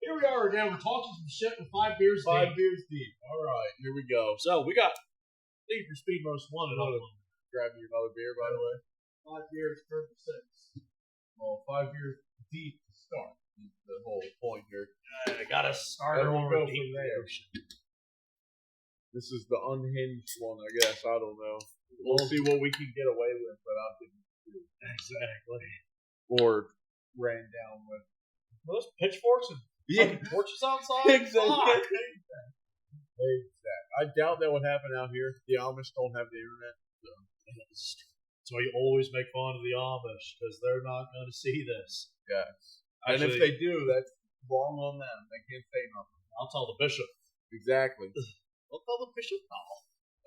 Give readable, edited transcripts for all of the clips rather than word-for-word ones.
Here we are again. We're talking some shit with 5 beers deep. 5 beers deep. All right, here we go. So we got Need for Speed Most Wanted on one. Grab you another beer, by the way. 5 beers, 36. Well, 5 beers deep to start. That's the whole point here. I got to start And we'll over go deep from there. ocean. This is the unhinged one, I guess. I don't know. We'll see what we can get away with, but I didn't do. Exactly. Or ran down with. Those pitchforks and fucking torches outside? Exactly. Fuck. Exactly. I doubt that would happen out here. The Amish don't have the internet. So. That's why you always make fun of the Amish, because they're not going to see this. Yeah. Actually, And if they do, that's wrong on them. They can't say nothing. I'll tell the bishop. Exactly. I'll tell the bishop no.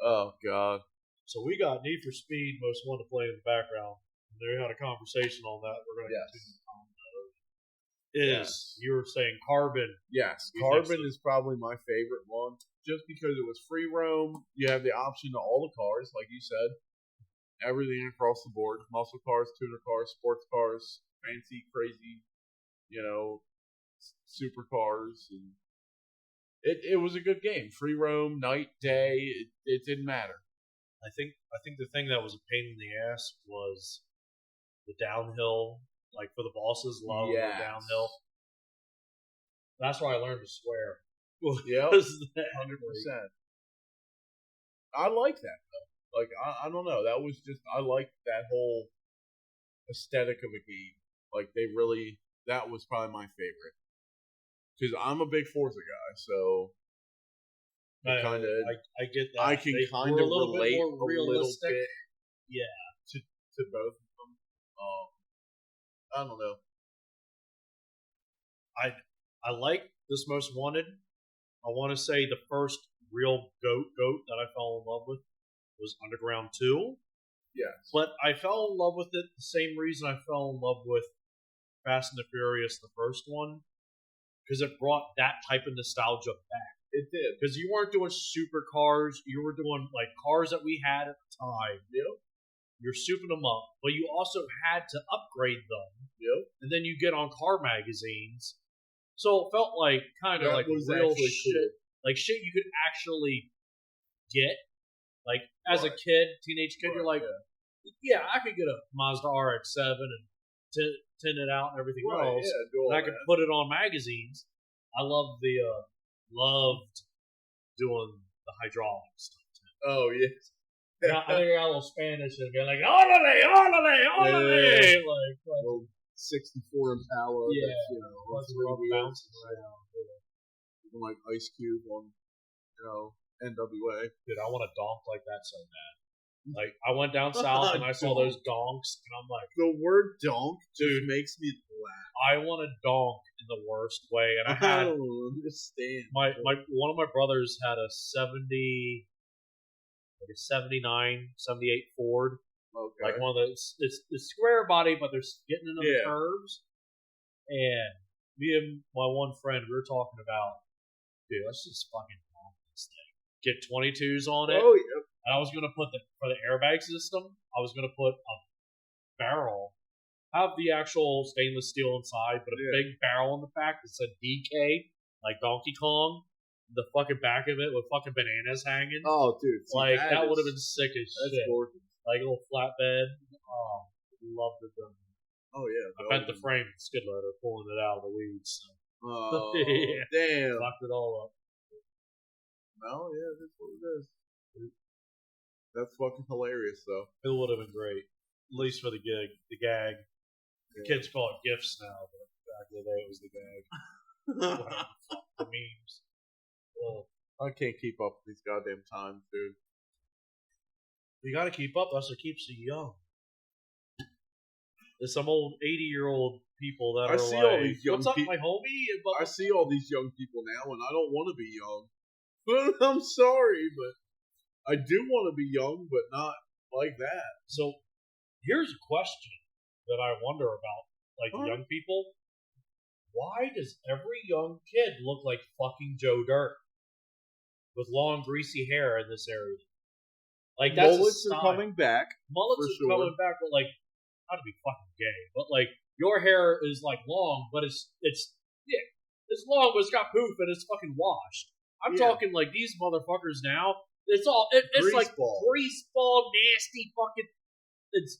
Oh, God. So we got Need for Speed Most Wanted to play in the background. They had a conversation on that. We're going to continue on those. You were saying Carbon. Yes, Carbon is probably my favorite one, just because it was free roam. You have the option to all the cars, like you said, everything across the board: muscle cars, tuner cars, sports cars, fancy, crazy, supercars, and it was a good game. Free roam, night, day, it didn't matter. I think the thing that was a pain in the ass was the downhill. Like for the bosses, the downhill. That's where I learned to swear. Yeah, 100%. I like that though. Like I don't know. That was just I liked that whole aesthetic of a game. Like that was probably my favorite because I'm a big Forza guy, so I get that. I can kind of relate a little bit. Yeah, to both of them. I don't know. I like this Most Wanted. I want to say the first real goat that I fell in love with was Underground 2. Yes. But I fell in love with it the same reason I fell in love with Fast and the Furious, the first one, because it brought that type of nostalgia back. It did. Because you weren't doing supercars, you were doing like cars that we had at the time. Yep. You're souping them up, but you also had to upgrade them. Yep. And then you get on car magazines. So it felt like kind of like real shit. Cool. Like shit you could actually get. Like as a kid, teenage kid, you're like, yeah, I could get a Mazda RX-7 and tint it out and everything else. Yeah, and I could put it on magazines. I loved doing the hydraulics. Oh, yeah. I think I got a little Spanish and be like, "Órale, órale, órale!" Yeah. Like 64 Impala. Yeah, that's really bouncing around. Like Ice Cube on, NWA. Dude, I want a donk like that so bad. Like I went down south and I saw those donks, and I'm like, the word donk just makes me laugh. I want a donk in the worst way, and I don't understand. My one of my brothers had a 79, 78 Ford. Okay. Like one of those, it's square body, but they're getting into the curves. And me and my one friend, we were talking about, dude, let's just fucking donk this thing. Get 22s on it. Oh, yeah. And I was going to put for the airbag system, I was going to put a barrel, have the actual stainless steel inside, but a big barrel in the back that said DK, like Donkey Kong. The fucking back of it with fucking bananas hanging. Oh, dude. Like, that would have been sick as shit. That's gorgeous. Like a little flatbed. Oh, loved it. Oh, yeah. I bent the frame with the skid loader, pulling it out of the weeds. So. Oh, yeah. damn. Locked it all up. No, yeah, that's what it is. That's fucking hilarious, though. It would have been great. At least for the gag. Yeah. The kids call it GIFs now, but back in the day it was the gag. The memes. Well, I can't keep up with these goddamn times, dude. You gotta keep up. That's what keeps you young. There's some old 80-year-old people that are see like, all these young "What's up, my homie?" I see all these young people now, and I don't want to be young. But I'm sorry, but I do want to be young, but not like that. So here's a question that I wonder about, like young people. Why does every young kid look like fucking Joe Dirt with long, greasy hair in this area? Like that's mullets are coming back. Mullets are coming back, but like, not to be fucking gay, but like your hair is like long, but it's thick. It's long, but it's got poof and it's fucking washed. I'm talking like these motherfuckers now. It's like grease ball, nasty fucking. It's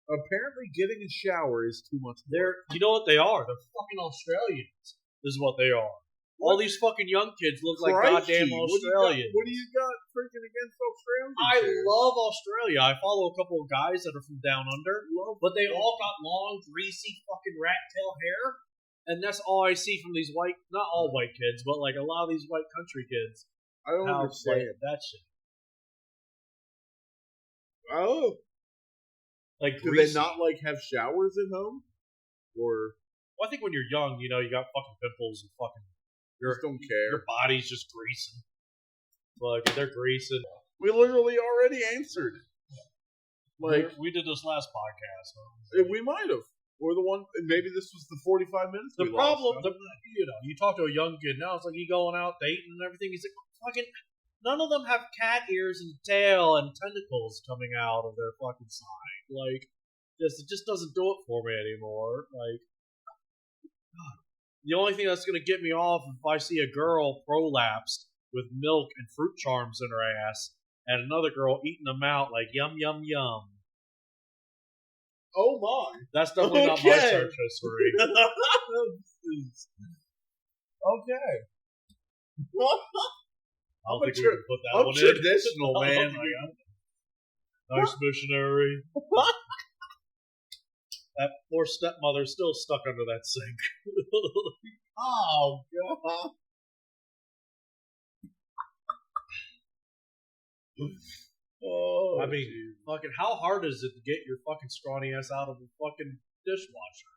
apparently getting a shower is too much. You know what they are? They're fucking Australians. This is what they are. All these fucking young kids look like goddamn Australians. What do you got freaking against Australians? I love Australia. I follow a couple of guys that are from down under, but they all got long, greasy fucking rat tail hair, and that's all I see from these white, not all white kids, but like a lot of these white country kids. I don't understand that shit. Oh, like do they not like have showers at home, or? Well, I think when you're young, you know, you got fucking pimples and fucking. Don't care. Your body's just greasing. Like, they're greasing. We literally already answered. Like we did this last podcast. We might have. Or the one, maybe this was the 45 minutes. The problem, you talk to a young kid now, it's like you going out dating and everything. He's like, fucking, none of them have cat ears and tail and tentacles coming out of their fucking side. Like, it just doesn't do it for me anymore. Like, God. The only thing that's going to get me off if I see a girl prolapsed with milk and fruit charms in her ass and another girl eating them out like yum, yum, yum. Oh, my. That's definitely not my search history. Okay. I don't think we can put that one in. Traditional, man. Nice missionary. That poor stepmother's still stuck under that sink. Oh, God. I mean, fucking, how hard is it to get your fucking scrawny ass out of the fucking dishwasher?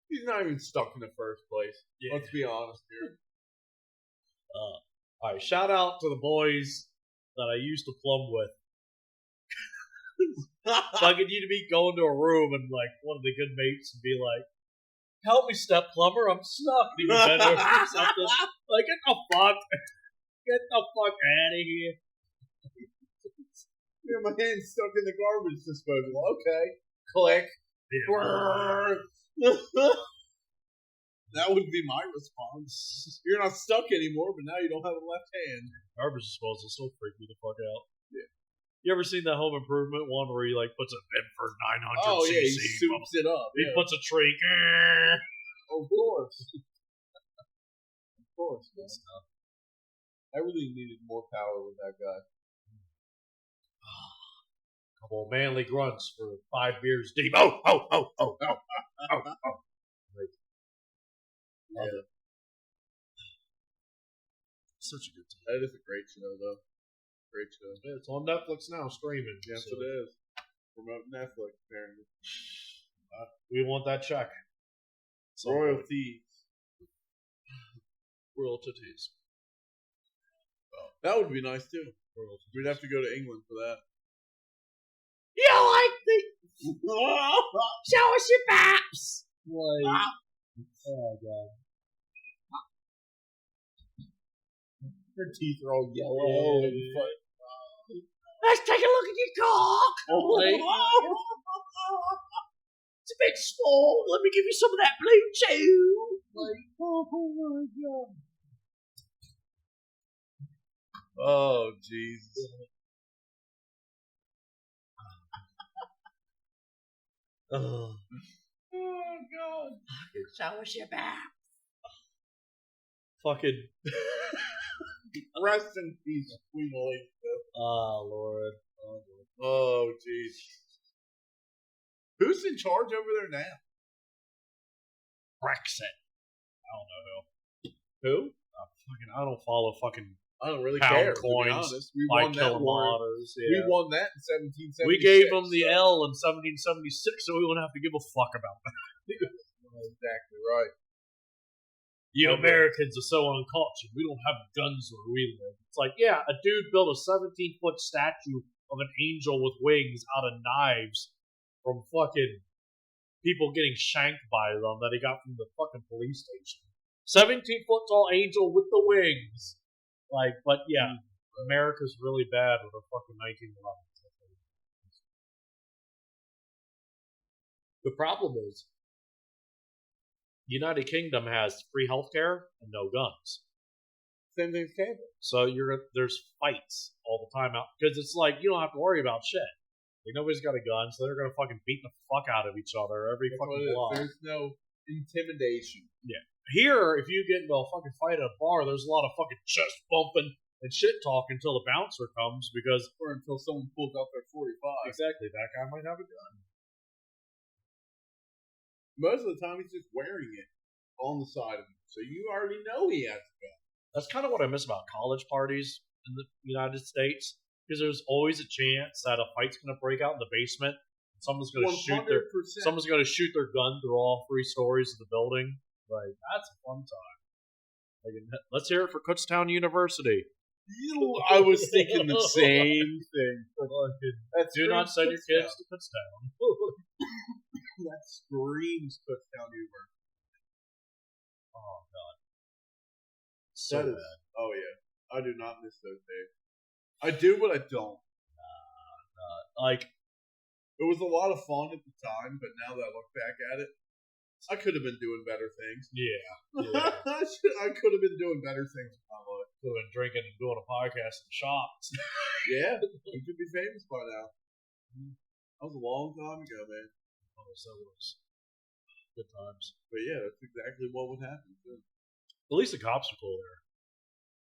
He's not even stuck in the first place. Yeah. Let's be honest here. All right, shout out to the boys that I used to plumb with. Fucking you to be going to a room and like one of the good mates would be like, "Help me, step plumber, I'm stuck." And you bend over or something. Like, get the fuck out of here. Yeah, my hand's stuck in the garbage disposal. Okay, click. Yeah. That would be my response. You're not stuck anymore, but now you don't have a left hand. Garbage disposal so freak me the fuck out. Yeah. You ever seen that Home Improvement one where he like puts a bin for 900 Oh cc? yeah, he soups it up. He puts a tree. Of course. Of course, man. Everything needed more power with that guy. Couple of manly grunts for 5 beers deep. Oh. Yeah. Such a good time. That is a great show, though. Great show. Yeah, it's on Netflix now, streaming. Yes, it is. Promote Netflix, apparently. We want that check. Royalties. Royalties. That would be nice, too. We'd have to go to England for that. You like the... Show us your baps! Like... Oh, God. Her teeth are all yellow. Let's take a look at your cock! It's a bit small. Let me give you some of that blue chew. Oh, my God. Oh, Jesus. Oh, God. Show us your back. Fucking. Rest in peace, Queen Elizabeth. Oh, Lord. Oh, jeez. Who's in charge over there now? Brexit. I don't know who. Who? I don't follow fucking. I don't really pound care. Coins. To be honest, we won that war. Yeah. We won that in 1776. We gave them the L in 1776, so we wouldn't have to give a fuck about that. Exactly right. You Americans are so uncultured. We don't have guns where we live. It's like, yeah, a dude built a 17-foot statue of an angel with wings out of knives from fucking people getting shanked by them that he got from the fucking police station. 17-foot tall angel with the wings. Like, but yeah, America's really bad with the fucking 1911s. The problem is, United Kingdom has free healthcare and no guns. Same thing as Canada. So there's fights all the time out because it's like you don't have to worry about shit. Like nobody's got a gun, so they're gonna fucking beat the fuck out of each other every fucking block. There's no intimidation. Yeah. Here, if you get into a fucking fight at a bar, there's a lot of fucking chest bumping and shit talk until the bouncer comes or until someone pulls out their 45. Exactly, that guy might have a gun. Most of the time, he's just wearing it on the side of him, so you already know he has a gun. That's kind of what I miss about college parties in the United States, because there's always a chance that a fight's going to break out in the basement. Someone's going to shoot their gun through all 3 stories of the building. Like, that's a fun time. Like, let's hear it for Kutztown University. I was thinking the same thing. Do not send your kids to Kutztown. That screams Kutztown University. Oh, God. So bad. Oh, yeah. I do not miss those days. I do, but I don't. Like, it was a lot of fun at the time, but now that I look back at it, I could have been doing better things. Yeah. I could have been doing better things in my life. Could have been drinking and doing a podcast in shops. Yeah, we could be famous by now. That was a long time ago, man. Oh, so it was good times. But yeah, that's exactly what would happen. Too. At least the cops are cool there.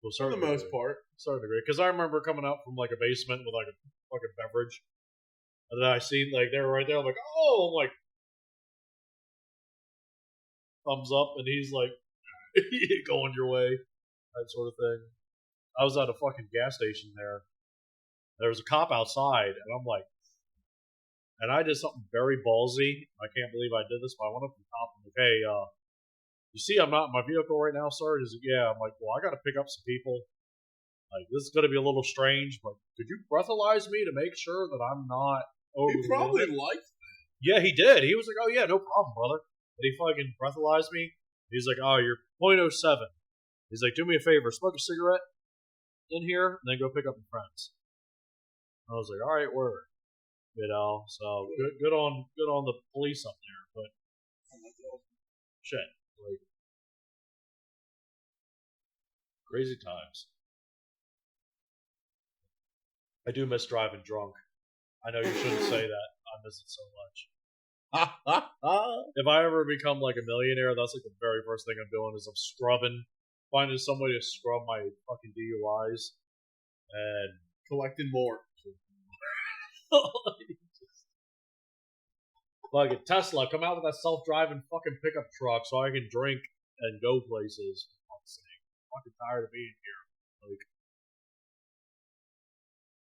For the most part. Certain degree. Because I remember coming out from like a basement with like a fucking beverage. And then I seen like they were right there. I'm like, oh, I'm like, thumbs up. And he's like, going your way. That sort of thing. I was at a fucking gas station there. There was a cop outside. And I'm like, and I did something very ballsy. I can't believe I did this, but I went up to the cop and like, hey, you see I'm not in my vehicle right now, sir? He's like, yeah. I'm like, well, I got to pick up some people. Like, this is going to be a little strange, but could you breathalyze me to make sure that I'm not over the limit? He probably liked that. Yeah, he did. He was like, oh, yeah, no problem, brother. And he fucking breathalyzed me. He's like, oh, you're .07. He's like, do me a favor, smoke a cigarette in here, and then go pick up your friends. I was like, all right, word. You know, so good on the police up there, but shit. Like, crazy times. I do miss driving drunk. I know you shouldn't say that. I miss it so much. If I ever become like a millionaire, that's like the very first thing I'm doing is I'm finding somebody to scrub my fucking DUIs and collecting more. Fucking Tesla, come out with that self-driving fucking pickup truck so I can drink and go places. I'm fucking tired of being here. Like,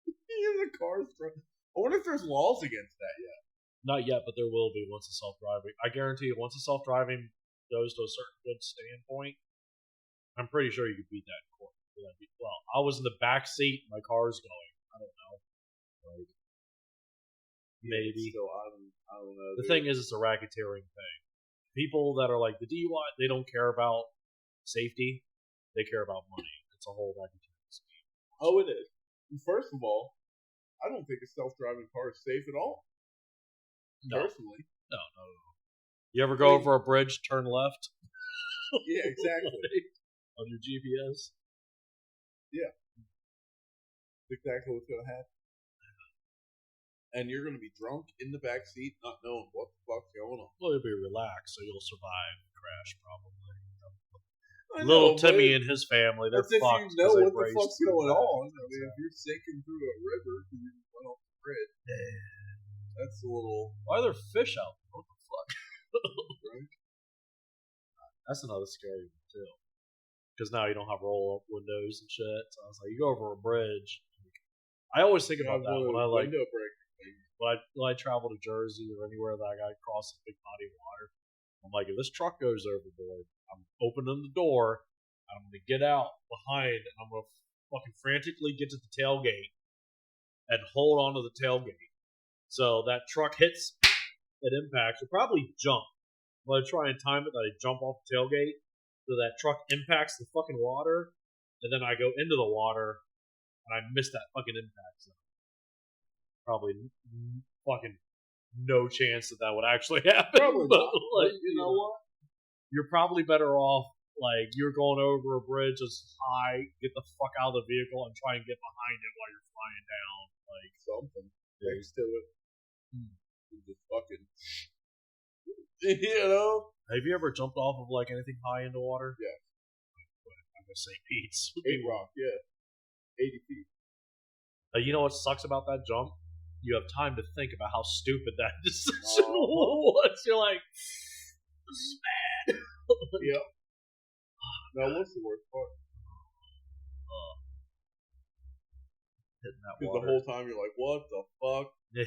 the car's driving. I wonder if there's laws against that yet. Not yet, but there will be once the self-driving. I guarantee you, once the self-driving goes to a certain good standpoint, I'm pretty sure you could beat that in court. Well, I was in the back seat, my car's going. I don't know. Like, maybe. Still, I don't know. The thing is, it's a racketeering thing. People that are like the DUI, they don't care about safety. They care about money. It's a whole racketeering scheme. Oh, it is. First of all, I don't think a self-driving car is safe at all. No. Personally. No. You ever go over a bridge, turn left? Yeah, exactly. On your GPS? Yeah. That's exactly what's going to happen. And you're going to be drunk in the back seat, not knowing what the fuck's going on. Well, you'll be relaxed, so you'll survive the crash, probably. Little Timmy and his family, they're fucked. If you know what the fuck's going on. I mean, if you're sinking through a river because you went off the bridge, that's a little... Why are there fish out there? What the fuck? Right? That's another scary one, too. Because now you don't have roll-up windows and shit. So I was like, you go over a bridge. I always think about that when I like... Window breaker. When I travel to Jersey or anywhere that I got to cross a big body of water, I'm like, if this truck goes overboard, I'm opening the door, and I'm going to get out behind, and I'm going to fucking frantically get to the tailgate and hold on to the tailgate. So that truck hits, it impacts, it'll probably jump. I'm going to try and time it that I jump off the tailgate so that truck impacts the fucking water, and then I go into the water, and I miss that fucking impact zone. Probably fucking no chance that would actually happen. Probably but not. like, You know what? You're probably better off, like, you're going over a bridge that's high, get the fuck out of the vehicle and try and get behind it while you're flying down. Like, Something next to it. Just fucking, you know? have you ever jumped off of, like, anything high into water? Yeah. I'm going to say Pete's. 8 Rock, yeah. 80 feet. You know what sucks about that jump? You have time to think about how stupid that decision was. You're like, this is bad. Yep. Now, what's the worst part? Hitting that Because water. the whole time you're like, what the fuck? Yeah.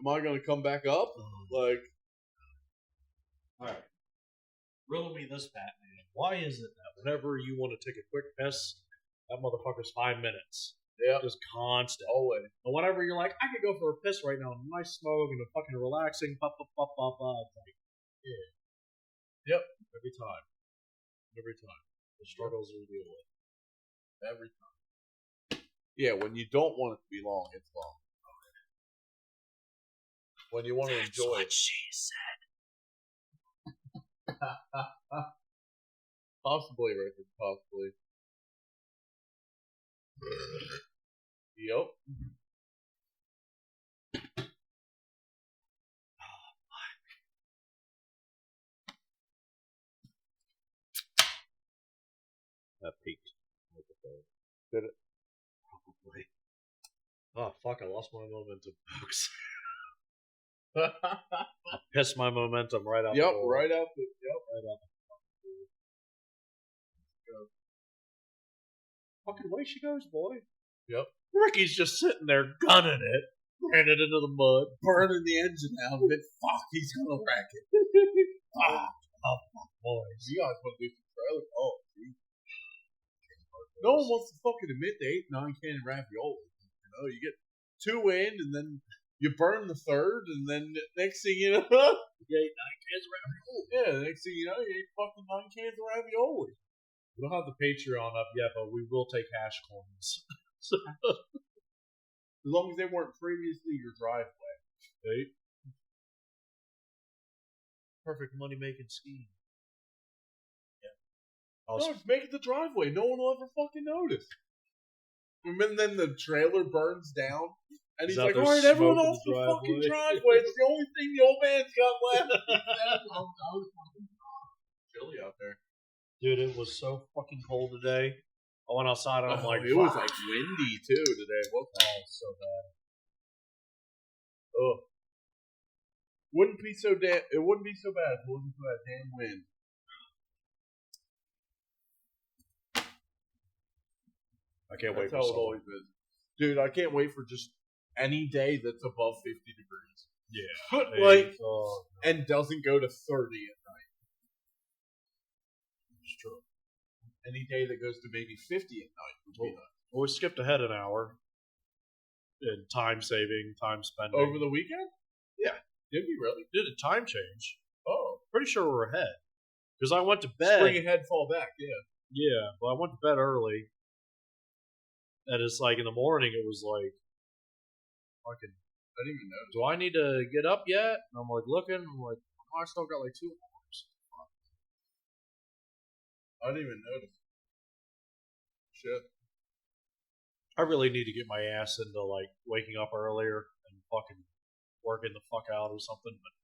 Am I going to come back up? Like, alright. Riddle me this, Batman. Why is it that whenever you want to take a quick piss, that motherfucker's 5 minutes? yeah, Just constant. always. And whenever you're like, I could go for a piss right now, nice smoke and a fucking relaxing, it's like, yeah. Yep. Every time. Every time. The struggles we deal with. Every time. Yeah, when you don't want it to be long, it's long. When you want to enjoy it. she said. Possibly, Richard. Possibly. Yep. That peaked. Did it? Probably. Oh, fuck, I lost my momentum, folks. Yep, I pissed my momentum right out the door. right out the. Yep. Right out the door. Fucking way she goes, boy. Yep. Ricky's just sitting there gunning it, ran it into the mud. Burning the engine out of it. Fuck, he's gonna wreck it. Ah, oh, my boys. You guys want to do some trailer? Oh, geez. No one wants to fucking admit they ate 9 can of ravioli. You know, you get 2 in, and then you burn the third, and then next thing you know, you ate 9 cans of ravioli. Yeah, the next thing you know, you ate fucking 9 cans of ravioli. We don't have the Patreon up yet, but we will take hash coins. As long as they weren't previously your driveway. Right? Perfect money-making scheme. No, just make it the driveway. No one will ever fucking notice. And then the trailer burns down, and he's like, "Alright, everyone off the fucking driveway. It's the only thing the old man's got left." Chilly out there. Dude, it was so fucking cold today. I went outside and I'm like, it was like windy too today. What the hell? So bad. Oh, wouldn't be so bad. It wouldn't be so bad if it wasn't for that damn wind. I can't wait That's for how it always is. Dude, I can't wait for just any day that's above 50 degrees. Yeah. Like, and doesn't go to 30 at night. It's true. Any day that goes to maybe 50 at night would be nice. Well, we skipped ahead an hour in time saving, time spending. Over the weekend? Yeah. Did we really? Did a time change. Oh. Pretty sure we're ahead. Because I went to bed. Spring ahead, fall back, yeah. Yeah, but I went to bed early. And it's like in the morning, it was like, fucking, I didn't even notice. do I need to get up yet? And I'm like looking, I'm like, oh, I still got like 2 hours. I didn't even notice. Shit. I really need to get my ass into like waking up earlier and fucking working the fuck out or something. But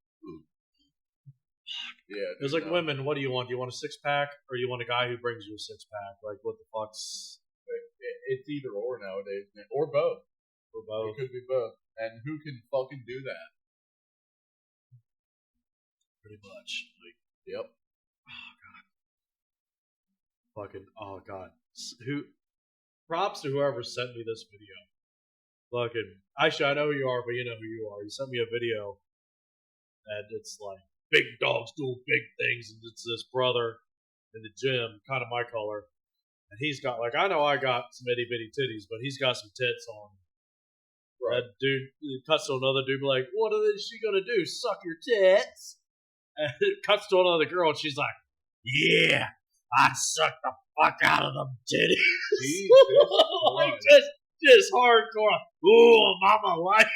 yeah, it's like, women, what do you want? Do you want a 6-pack or you want a guy who brings you a 6-pack? Like, what the fuck's? It's either or nowadays, man. Or both. Or both. It could be both. And who can fucking do that? Pretty much. Like, yep. Fucking, oh god. Props to whoever sent me this video. Fucking, actually, I know who you are, but you know who you are. You sent me a video, and it's like big dogs doing big things, and it's this brother in the gym, kind of my color, and he's got like, I know I got some itty bitty titties, but he's got some tits on. Right. That dude cuts to another dude, be like, "What is she gonna do? Suck your tits?" And it cuts to another girl, and she's like, "Yeah, I'd suck the fuck out of them titties." Like just hardcore. Ooh, mama like.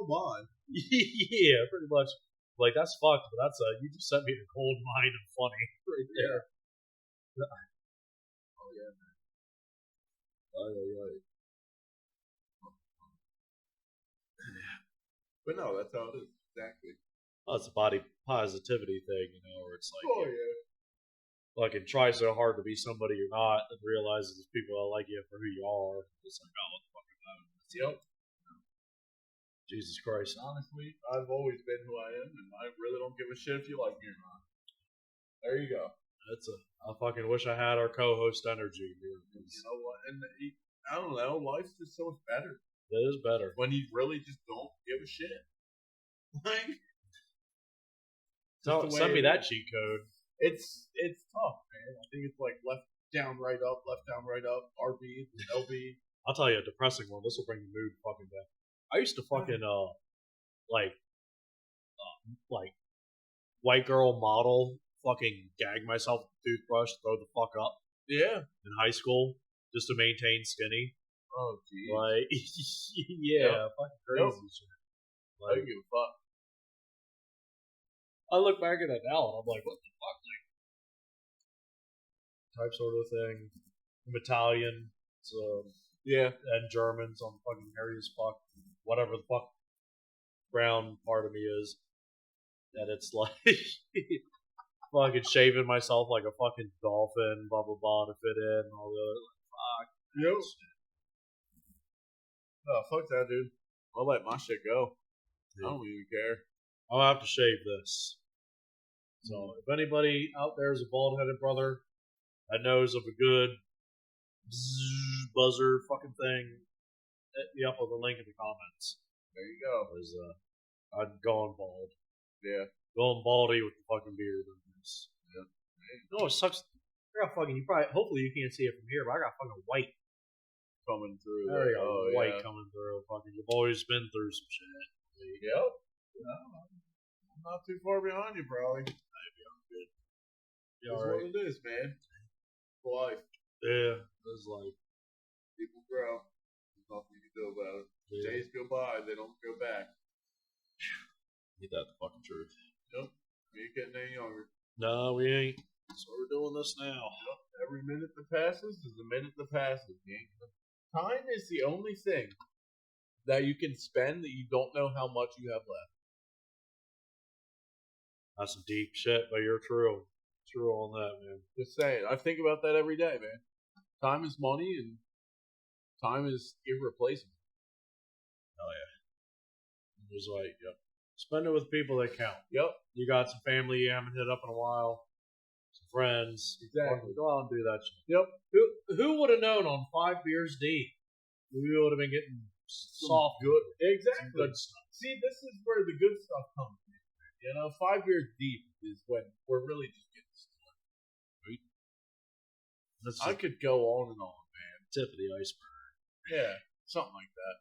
don't mind. Yeah, pretty much. Like, that's fucked, but that's you just sent me a cold mind and funny right there. Oh, yeah, man. Oh. But no, that's how it is. Exactly. Well, it's a body positivity thing, where it's like, Oh, yeah. fucking try so hard to be somebody you're not and realize there's people that like you for who you are. It's like, oh, what the fuck am I? Yep. Jesus Christ. Honestly, I've always been who I am, and I really don't give a shit if you like me or not. There you go. I fucking wish I had our co-host energy here. You know what? And I don't know, life's just so much better. It is better. When you really just don't give a shit. Like, send me that cheat code. It's tough, man. I think it's like left down, right up, RB, LB. I'll tell you a depressing one. This will bring the mood fucking down. I used to fucking like white girl model fucking gag myself with a toothbrush, throw the fuck up. Yeah. In high school, just to maintain skinny. Oh, geez. Like, yeah, fucking crazy shit. Like, I don't give a fuck. I look back at it now and I'm like, what the fuck? Like, type sort of thing. I'm Italian, so yeah, and German's on fucking hairy as fuck. Whatever the fuck brown part of me is. And it's like fucking shaving myself like a fucking dolphin, blah blah blah, to fit in and all the other fuck. Yep. Oh, fuck that, dude. I'll let my shit go. Yeah. I don't even care. I'll have to shave this. So if anybody out there is a bald headed brother that knows of a good buzzer fucking thing, hit me up with a link in the comments. There you go. Because I'm going bald. Yeah. Going baldy with the fucking beard. Yeah. No, it sucks. I got fucking, hopefully you can't see it from here, but I got fucking white coming through. There you go. White coming through. Fucking, your boy's been through some shit. Yep. No, I'm not too far behind you, probably. Maybe I'm good. That's what it is, man. Life. Yeah, it's like people grow. There's nothing you can do about it. Yeah. Days go by, they don't go back. Ain't that the fucking truth? Yep. We ain't getting any younger. No, we ain't. So we're doing this now. Yep. Every minute that passes is a minute that passes. Time is the only thing that you can spend that you don't know how much you have left. That's some deep shit, but you're true. True on that, man. Just saying. I think about that every day, man. Time is money, and time is irreplaceable. Oh, yeah. Just like, yep. Spend it with people that count. Yep. You got some family you haven't hit up in a while. Some friends. Exactly. Go out and do that shit. Yep. Who would have known on 5 beers deep we would have been getting soft good. Exactly. Good stuff. See, this is where the good stuff comes from. 5 beers deep is when we're really just getting started. Right? I could go on and on, man. Tip of the iceberg. Yeah, something like that.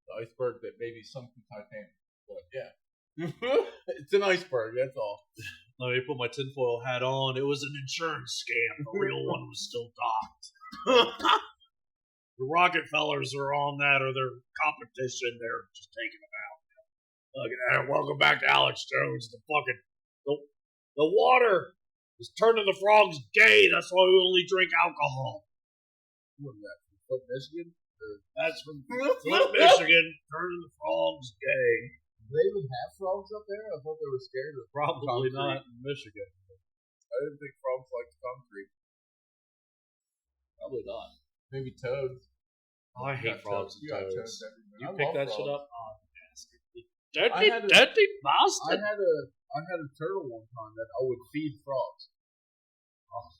The iceberg that maybe sunk the Titanic. But yeah. It's an iceberg, that's all. Let me put my tinfoil hat on. It was an insurance scam. The real one was still docked. The Rockefellers are on that, or their competition. They're just taking them out. Look at that. Welcome back to Alex Jones. The water is turning the frogs gay. That's why we only drink alcohol. What is that? From Michigan? That's from Flint, Michigan. Turning the frogs gay. Do they even have frogs up there? I thought they were scared of Probably not in Michigan. I didn't think frogs liked concrete. Probably not. Maybe toads. Oh, I hate frogs and toads. You pick that shit up? Oh, bastard. Dirty bastard. I had a turtle one time that I would feed frogs. Oh,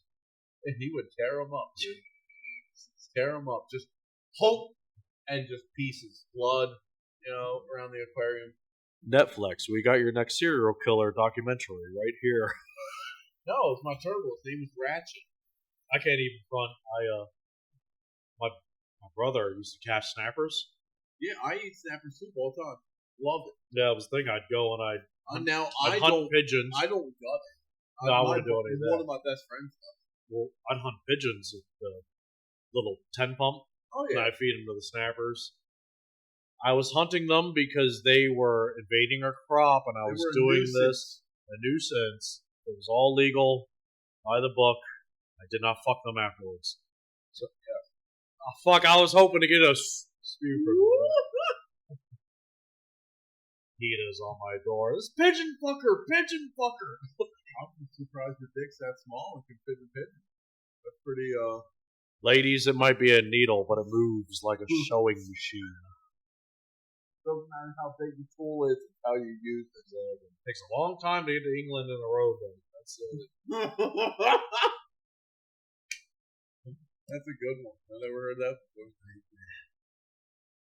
and he would tear them up, dude. Tear them up. Just hope and just pieces. Blood, around the aquarium. Netflix, we got your next serial killer documentary right here. No, it's my turtle. His name is Ratchet. I can't even front. My brother used to catch snappers. Yeah, I eat snapper soup all the time. Love it. Yeah, I was thinking I'd go and I'd hunt pigeons. I don't gut it. No, I wouldn't do any of that. One of my best friends does. Well, I'd hunt pigeons with the little 10 pump. Oh, yeah. And I'd feed them to the snappers. I was hunting them because they were invading our crop, and I was doing this a nuisance. It was all legal, by the book. I did not fuck them afterwards. So fuck! I was hoping to get a stupid PETA's on my door. This pigeon fucker. I'm surprised your dick's that small and can fit in pigeon. That's pretty. Ladies, it might be a needle, but it moves like a showing machine. Doesn't matter how big the tool is, it's how you use it. It takes a long time to get to England in a road, though. That's it. That's a good one. I never heard that before.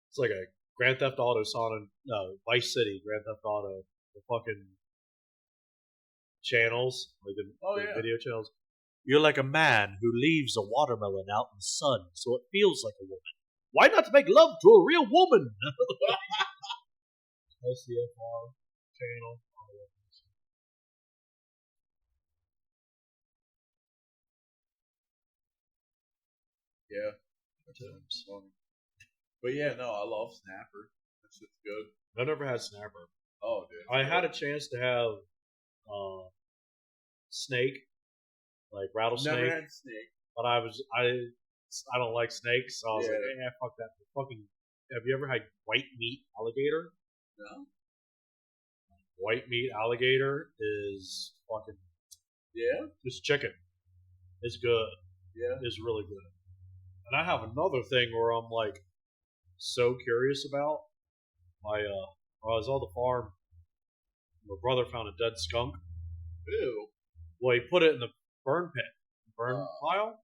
It's like a Grand Theft Auto Vice City, Grand Theft Auto, the fucking channels, like the video channels. You're like a man who leaves a watermelon out in the sun so it feels like a woman. Why not make love to a real woman? LCFR channel. Yeah. That's funny. But yeah, no, I love Snapper. That shit's good. I've never had Snapper. Oh, dude. I had a chance to have snake, like rattlesnake. Never had snake. But I don't like snakes, so I was like, fuck that. Fucking, have you ever had white meat alligator? No. White meat alligator is fucking just chicken. It's good. Yeah. It's really good. And I have another thing where I'm like so curious about. When I was on the farm, my brother found a dead skunk. Ew. Well, he put it in the burn pile.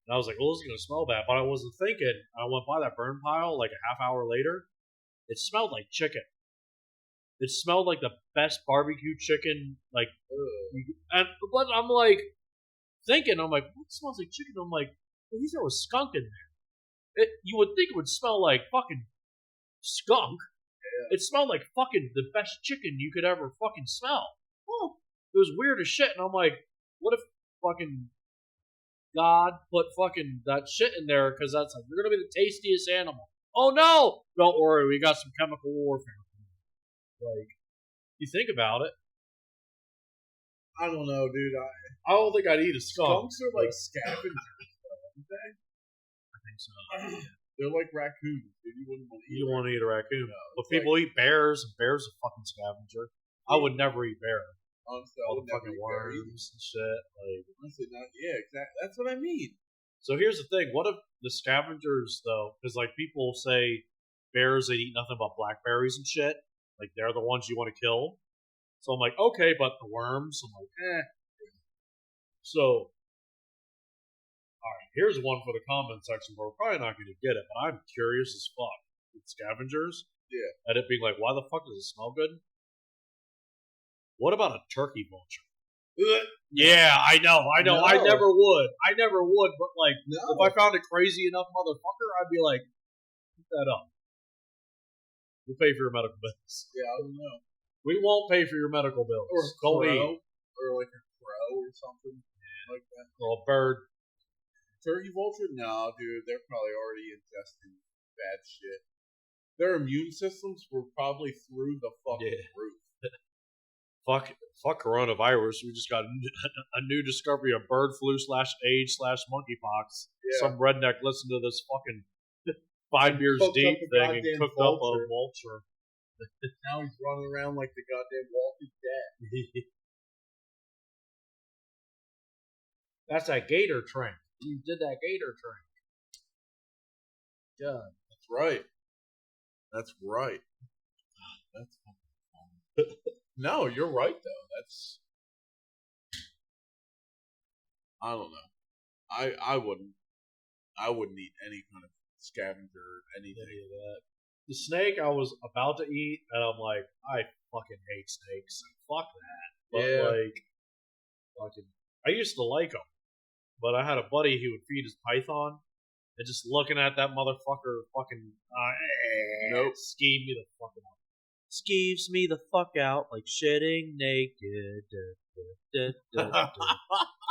And I was like, well, this is going to smell bad. But I wasn't thinking. I went by that burn pile like a half hour later. It smelled like chicken. It smelled like the best barbecue chicken. But I'm like thinking, I'm like, what smells like chicken? I'm like, well, he's there was skunk in there. You would think it would smell like fucking skunk. Yeah. It smelled like fucking the best chicken you could ever fucking smell. Oh, it was weird as shit. And I'm like, what if fucking God put fucking that shit in there because that's like, you're going to be the tastiest animal. Oh no! Don't worry, we got some chemical warfare. Like, you think about it. I don't know, dude. I don't think I'd eat a skunk. Skunks are like scavengers, aren't they? I think so. They're like raccoons, dude. You wouldn't want to eat. You want to eat a raccoon? No, but people eat bears, and bears are fucking scavenger. I would never eat bear. Honestly, all the fucking worms and shit. Like, honestly, exactly. That's what I mean. So here's the thing: what if the scavengers, though? Because like people say bears, they eat nothing but blackberries and shit. Like they're the ones you want to kill. So I'm like, okay, but the worms. I'm like, So, all right, here's one for the comment section. Where we're probably not going to get it, but I'm curious as fuck. With scavengers, and it being like, why the fuck does it smell good? What about a turkey vulture? Yeah, I know. No. I never would, but like, if I found a crazy enough motherfucker, I'd be like, pick that up. We'll pay for your medical bills. Yeah, I don't know. We won't pay for your medical bills. Or a crow. Or like a crow or something like that. Or a bird. Turkey vulture? No, dude. They're probably already ingesting bad shit. Their immune systems were probably through the fucking roof. Fuck coronavirus. We just got a new discovery of bird flu /AIDS/monkeypox. Yeah. Some redneck listened to this fucking 5 years deep thing and cooked up a vulture. Now he's running around like the goddamn Walking Dead. That's that gator train. You did that gator train. God. That's right. That's fun. No, you're right though. That's. I don't know. I wouldn't eat any kind of scavenger or anything of that. The snake I was about to eat, and I'm like, I fucking hate snakes. Fuck that. But like, fucking, I used to like them, but I had a buddy who would feed his python, and just looking at that motherfucker, fucking, skeeved me the fuck out. Skeeves me the fuck out like shitting naked.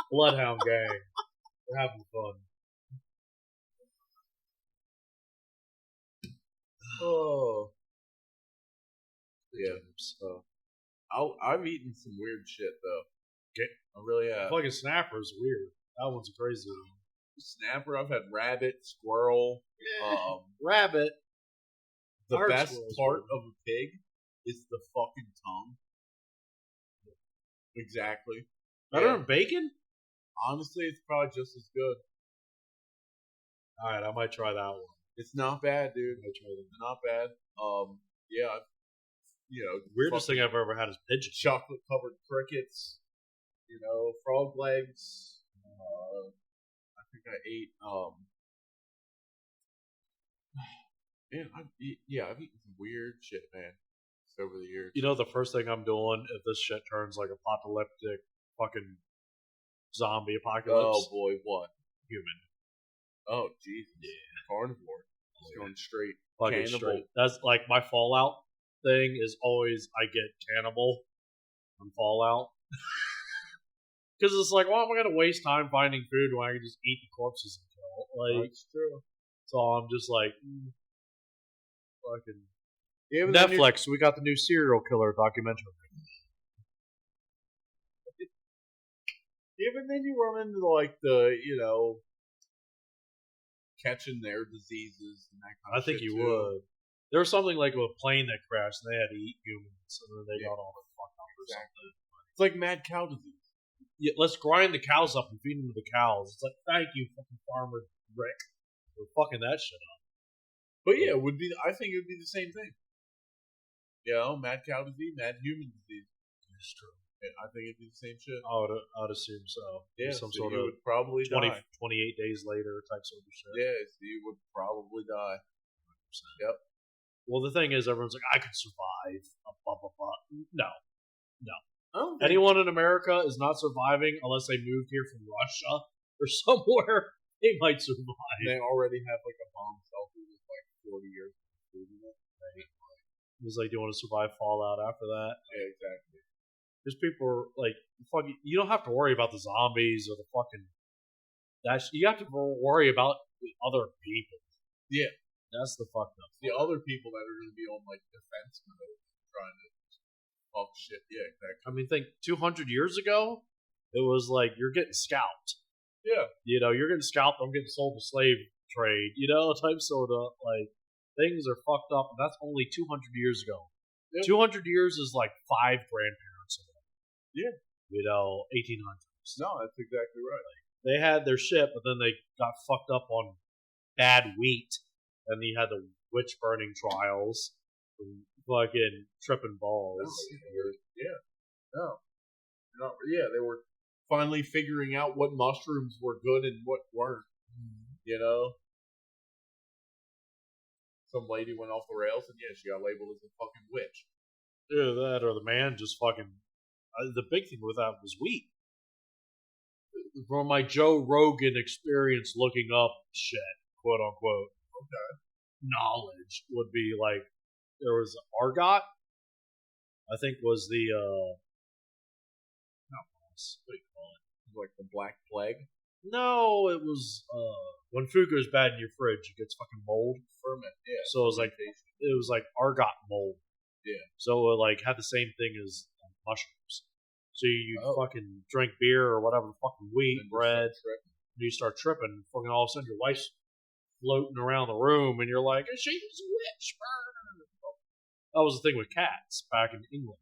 Bloodhound gang. We're having fun. Oh. Yeah. So I've eaten some weird shit though. Okay. I really have. fucking snapper's weird. That one's crazy. Snapper. I've had rabbit, squirrel. Rabbit. The I heard best squirrel's part weird. of a pig is the fucking tongue. Exactly. Better Yeah. than bacon? Honestly, it's probably just as good. All right, I might try that one. It's not bad, dude. I might try that. It's not bad. Yeah. Weirdest thing I've ever had is pigeon. Chocolate covered crickets. Frog legs. I think I ate. Man, I've eaten some weird shit, man. Just over the years. You know, the first thing I'm doing if this shit turns like apocalyptic fucking zombie apocalypse. Oh boy, what? Human. Oh Jesus. Yeah. Carnivore. Just going straight. Fucking Cannibal. straight. That's like my Fallout thing is always I get cannibal on Fallout. Because it's like, why am I going to waste time finding food when I can just eat the corpses and kill? Like, That's true. so I'm just like, fucking. Yeah, but then Netflix, we got the new serial killer documentary. Yeah, but then you run into like the catching their diseases and that kind I of think shit you too. would. There was something like a plane that crashed and they had to eat humans, and then they got all the fucked up or something. It's like mad cow disease. Yeah, let's grind the cows up and feed them to the cows. It's like, thank you, fucking farmer Rick, for fucking that shit up. But yeah, I think it would be the same thing. Mad cow disease, mad human disease. It's true. Yeah, I think it'd be the same shit. I would assume so. Yeah, some so sort you of would probably 28 die. days later type sort of shit. Yeah, so you would probably die. 100%. Yep. Well, the thing is, everyone's like, I could survive. Blah, blah, blah. No. Anyone in America is not surviving unless they moved here from Russia or somewhere. They might survive. They already have like a bomb shelter with like 40 years of food in it. Right? It was like, do you want to survive Fallout after that? Yeah, exactly. Because people are like, fucking, you don't have to worry about the zombies or the fucking. You have to worry about the other people. Yeah. That's the fucked up. The other people that are going to be on like defense mode trying to fuck shit. Yeah, exactly. I mean, think 200 years ago, it was like you're getting scalped. Yeah. You're getting scalped. I'm getting sold to slave trade. Type sort of like things are fucked up, and that's only 200 years ago. Yep. 200 years is like 5 grandparents ago. Yeah. 1800s. No, that's exactly right. They had their shit, but then they got fucked up on bad wheat, and you had the witch burning trials, and fucking tripping balls. Yeah. No. Yeah, they were finally figuring out what mushrooms were good and what weren't. Some lady went off the rails and she got labeled as a fucking witch. Either that or the man just fucking. The big thing with that was wheat. From my Joe Rogan experience looking up shit, quote unquote, knowledge would be like there was Argot, I think was the not moss. What do you call it? Like the Black Plague? No, it was when food goes bad in your fridge, it gets fucking mold. Ferment, yeah. So it was like Argot mold. Yeah. So it like had the same thing as mushrooms. So you fucking drink beer or whatever, fucking wheat, bread, and you start tripping. Fucking all of a sudden your wife's floating around the room, and you're like, "She's a witch." That was the thing with cats back in England,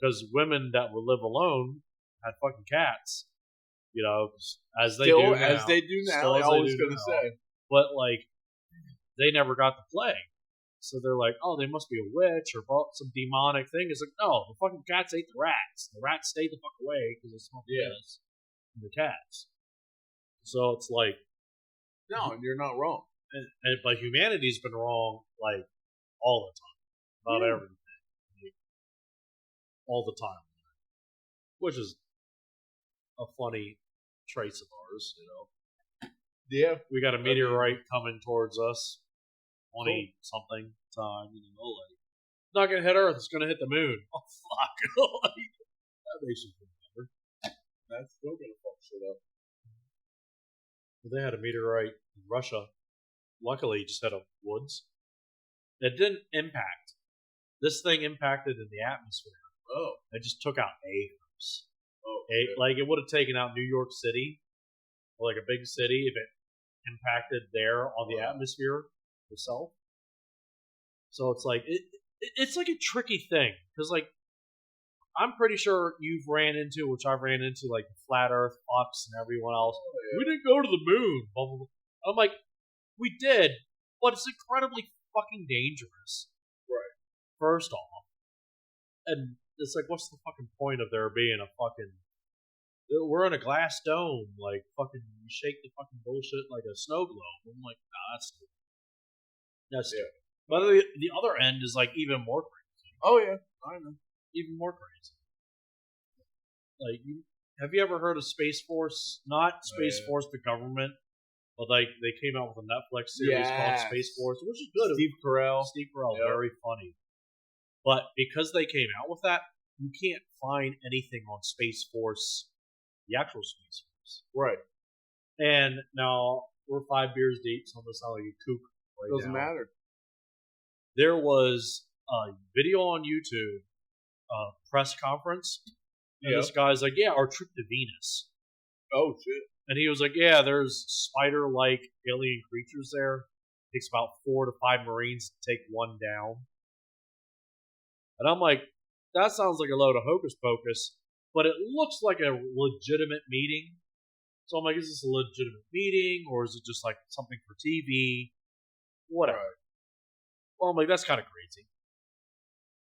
because women that would live alone had fucking cats. As they do now. I was going to say, but like they never got the plague. So they're like, oh, they must be a witch or some demonic thing. It's like, no, the fucking cats ate the rats. The rats stayed the fuck away because they smelled piss from the cats. So it's like, no, and you're not wrong. But humanity's been wrong like all the time about everything, like, all the time, which is a funny trace of ours. Yeah, we got a meteorite coming towards us. 20 something time, like it's not gonna hit Earth, it's gonna hit the moon. Oh fuck. That makes you feel better. That's still gonna fuck shit up. But they had a meteorite in Russia. Luckily it just hit a woods. It didn't impact. This thing impacted in the atmosphere. Oh. It just took out acres. Oh. Like it would have taken out New York City, or like a big city, if it impacted there on the atmosphere itself. So it's like it's like a tricky thing because like I'm pretty sure you've ran into, which I've ran into, like Flat Earth Fox and everyone else. Oh, yeah. We didn't go to the moon. Blah, blah, blah. I'm like, we did, but it's incredibly fucking dangerous. Right. First off, and it's like, what's the fucking point of there being a fucking? We're in a glass dome, like fucking. You shake the fucking bullshit like a snow globe. I'm like, nah, that's stupid. That's stupid. But the other end is like even more crazy. Oh yeah, I know. Even more crazy. Like, have you ever heard of Space Force? Not Space Force, the government, but like they came out with a Netflix series called Space Force, which is good. Steve Carell, very funny. But because they came out with that, you can't find anything on Space Force, the actual Space Force. Right. And now we're 5 beers deep, so I'm gonna sound like a kook right Doesn't now. matter. There was a video on YouTube, press conference, and this guy's like, "Yeah, our trip to Venus." Oh shit! And he was like, "Yeah, there's spider-like alien creatures there. It takes about 4 to 5 Marines to take one down." And I'm like, that sounds like a load of hocus pocus, but it looks like a legitimate meeting. So I'm like, is this a legitimate meeting, or is it just like something for TV? Whatever. Right. Well, I'm like, that's kind of crazy.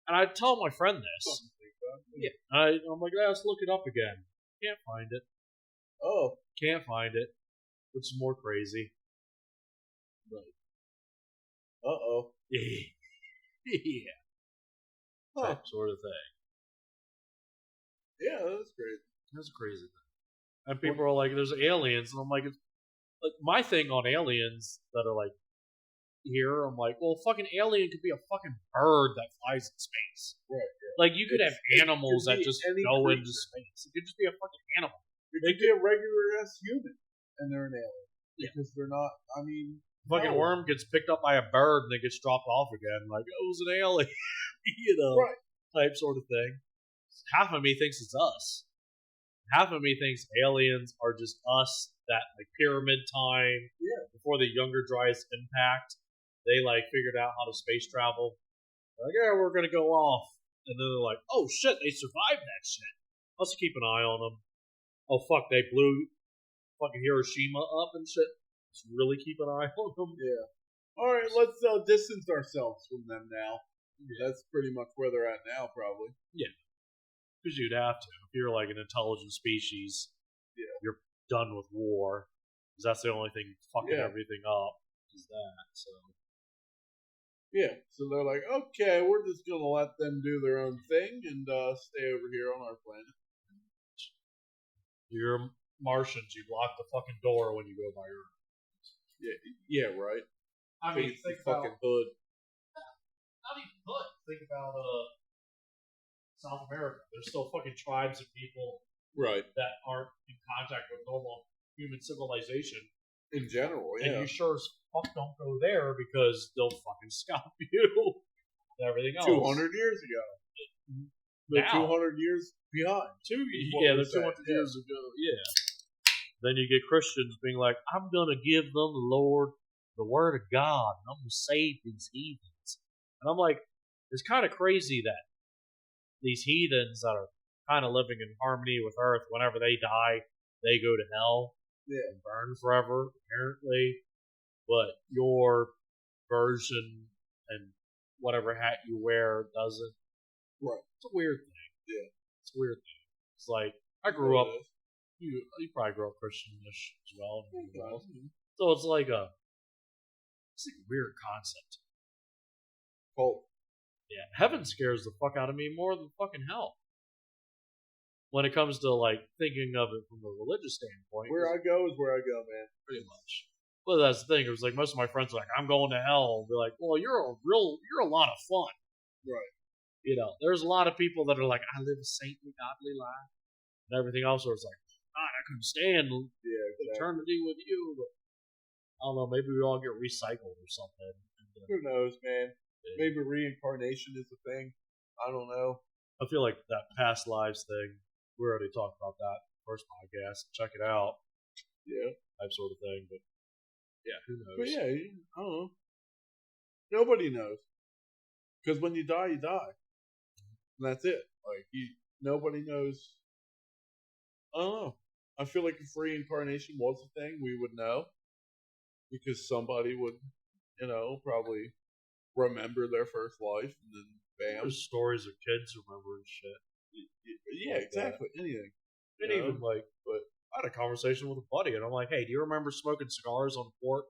And I tell my friend this. Yeah. I'm like, let's look it up again. Can't find it. Oh. Can't find it. Which is more crazy. Uh-oh. Yeah. Huh. That sort of thing. Yeah, that's crazy. That's a crazy thing. And people are like, there's aliens. And I'm like, like, my thing on aliens that are like here, I'm like, well, fucking alien could be a fucking bird that flies in space. Right. Yeah. Like, you could have animals that just go into space. It could just be a fucking animal. It could be a regular ass human, and they're an alien. Because they're not, I mean... Fucking worm gets picked up by a bird and then gets dropped off again. Like, oh, it was an alien. You know, type sort of thing. Half of me thinks it's us. Half of me thinks aliens are just us that, like, pyramid time, before the Younger Dryas impact, they, like, figured out how to space travel. They're like, yeah, we're going to go off. And then they're like, oh, shit, they survived that shit. Let's keep an eye on them. Oh, fuck, they blew fucking Hiroshima up and shit. Let's really keep an eye on them. Yeah. All right, let's distance ourselves from them now. Yeah. That's pretty much where they're at now, probably. Yeah. Because you'd have to. If you're like an intelligent species, you're done with war. Because that's the only thing fucking everything up. Is that, so. Yeah, so they're like, okay, we're just going to let them do their own thing and stay over here on our planet. You're Martians. You lock the fucking door when you go by Earth. Yeah, right. I mean, think about fucking hood. Not even hood. Think about South America. There's still fucking tribes of people that aren't in contact with normal human civilization. In general, yeah. And you sure as fuck don't go there because they'll fucking scalp you and everything else. 200 years ago. They're 200 years behind. They're 200 years ago. Yeah. Then you get Christians being like, I'm going to give them, Lord, the word of God, and I'm going to save these heathens. And I'm like, it's kind of crazy that these heathens that are kind of living in harmony with Earth, whenever they die, they go to hell and burn forever, apparently. But your version and whatever hat you wear doesn't. Right. It's a weird thing. Yeah. It's a weird thing. It's like, I grew up. You probably grew up Christian-ish as well. So it's like a weird concept. Cult. Yeah, heaven scares the fuck out of me more than fucking hell. When it comes to like thinking of it from a religious standpoint. Where I go is where I go, man. Pretty much. Well, that's the thing. It was like most of my friends are like, I'm going to hell. And they're like, well, you're a lot of fun. Right. You know, there's a lot of people that are like, I live a saintly, godly life. And everything else where it's like, God, I couldn't stand eternity with you. But I don't know, maybe we all get recycled or something. Who knows, man? Maybe reincarnation is a thing. I don't know. I feel like that past lives thing, we already talked about that first podcast. Check it out. Yeah. Type sort of thing. But yeah, who knows? But yeah, I don't know. Nobody knows. Because when you die, you die. And that's it. Like, nobody knows. I don't know. I feel like if reincarnation was a thing, we would know. Because somebody would, probably remember their first life and then bam. There's stories of kids remembering shit. Yeah, like exactly. That. Anything. And even but I had a conversation with a buddy and I'm like, hey, do you remember smoking cigars on port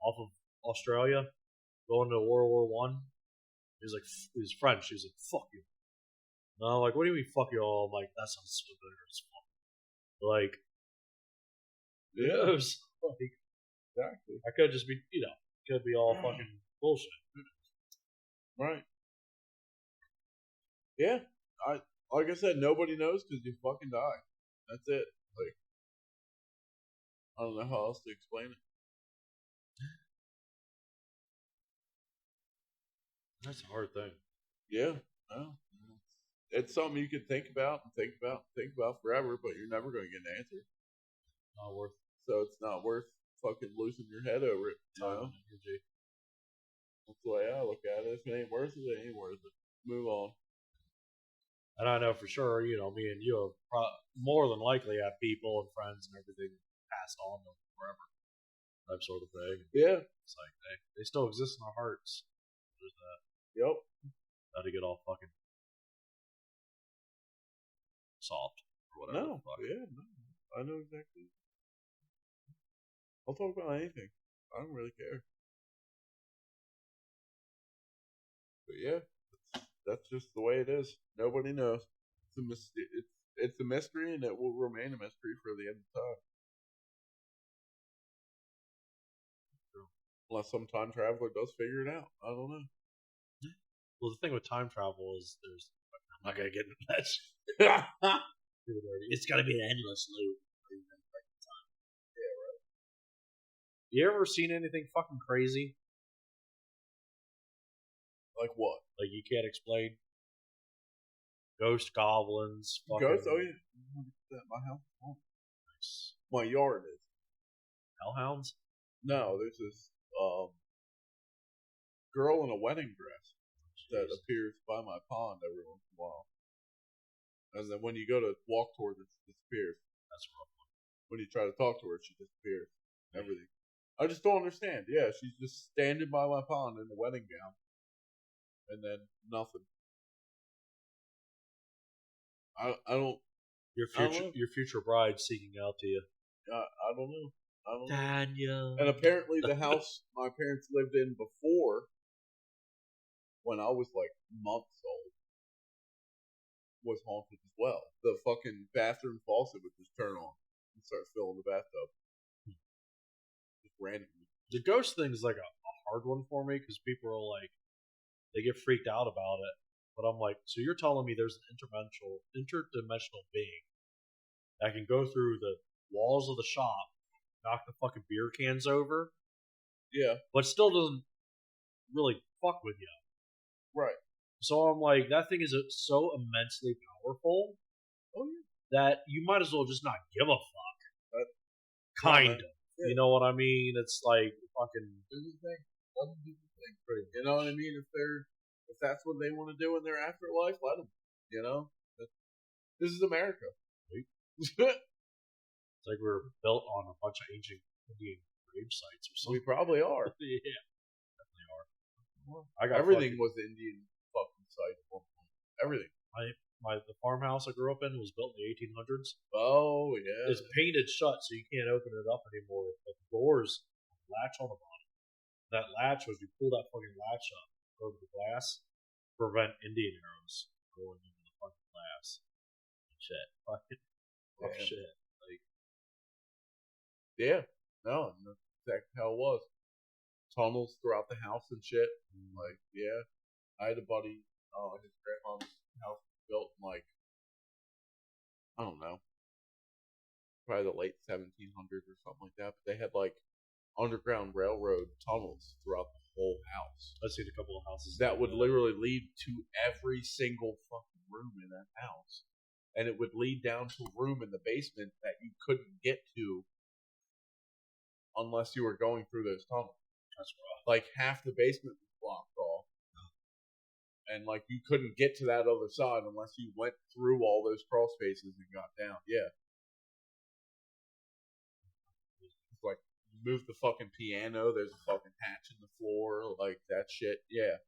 off of Australia? Going to World War One? He's like, he's French. He's like, fuck you. And I'm like, what do you mean, fuck you all? I'm like, that sounds familiar as fuck. Like, yeah. Like, exactly. I could just be, could be all fucking bullshit. Right. Yeah. Like I said, nobody knows because you fucking die. That's it. Like, I don't know how else to explain it. That's a hard thing. Yeah. No. It's something you could think about and think about forever, but you're never going to get an answer. Not worth. So it's not worth fucking losing your head over it. No. That's the way I look at it. If it ain't worth it, it ain't worth it. Move on. And I know for sure, me and you have more than likely have people and friends and everything passed on them forever. That sort of thing. Yeah. It's like they still exist in our hearts. There's that. Yep. Not to get all fucking soft or whatever. No. Yeah, no. I know exactly. I'll talk about anything. I don't really care. But yeah, that's just the way it is. Nobody knows. It's a mystery. It's a mystery, and it will remain a mystery for the end of time. Unless some time traveler does figure it out. I don't know. Well, the thing with time travel is I'm not gonna get into that. It's gotta be an endless loop. Yeah, right. You ever seen anything fucking crazy? Like what? Like you can't explain? Ghost goblins. Ghosts? Oh yeah. My house. Oh. Nice. My yard is. Hellhounds? No, there's this girl in a wedding dress that appears by my pond every once in a while. And then when you go to walk towards it, she disappears. That's a rough one. When you try to talk to her, she disappears. Everything. I just don't understand. Yeah, she's just standing by my pond in a wedding gown. And then nothing. I don't. Your future bride seeking out to you. I don't know. Daniel. And apparently the house my parents lived in before, when I was like months old, was haunted as well. The fucking bathroom faucet would just turn on and start filling the bathtub. Just randomly. The ghost thing is like a hard one for me because people are like, they get freaked out about it. But I'm like, so you're telling me there's an interdimensional being that can go through the walls of the shop, knock the fucking beer cans over, yeah, but still doesn't really fuck with you, right? So I'm like, that thing is so immensely powerful, that you might as well just not give a fuck. Kind of, you know what I mean? It's like fucking. You know what I mean? If that's what they want to do in their afterlife, let them. You know, this is America. It's like we're built on a bunch of ancient Indian grave sites or something. We probably are. Yeah, definitely are. Everything was Indian fucking site at one point. Everything. The farmhouse I grew up in was built in the 1800s. Oh yeah. It's painted shut, so you can't open it up anymore. But the doors latch on the bottom. That latch, as you pull that fucking latch up over the glass, prevent Indian arrows going into the fucking glass. Shit, fucking shit. Like, yeah, no, that's exactly how it was. Tunnels throughout the house and shit. And like, yeah, I had a buddy. His grandma's house was built in like, I don't know, probably the late 1700s or something like that. But they had like underground railroad tunnels throughout the whole house. I've seen a couple of houses that would literally lead to every single fucking room in that house. And it would lead down to a room in the basement that you couldn't get to unless you were going through those tunnels. That's rough. Like half the basement was blocked off. And like you couldn't get to that other side unless you went through all those crawl spaces and got down. Yeah. It's like you move the fucking piano, there's a fucking hatch in the floor, like that shit. Yeah.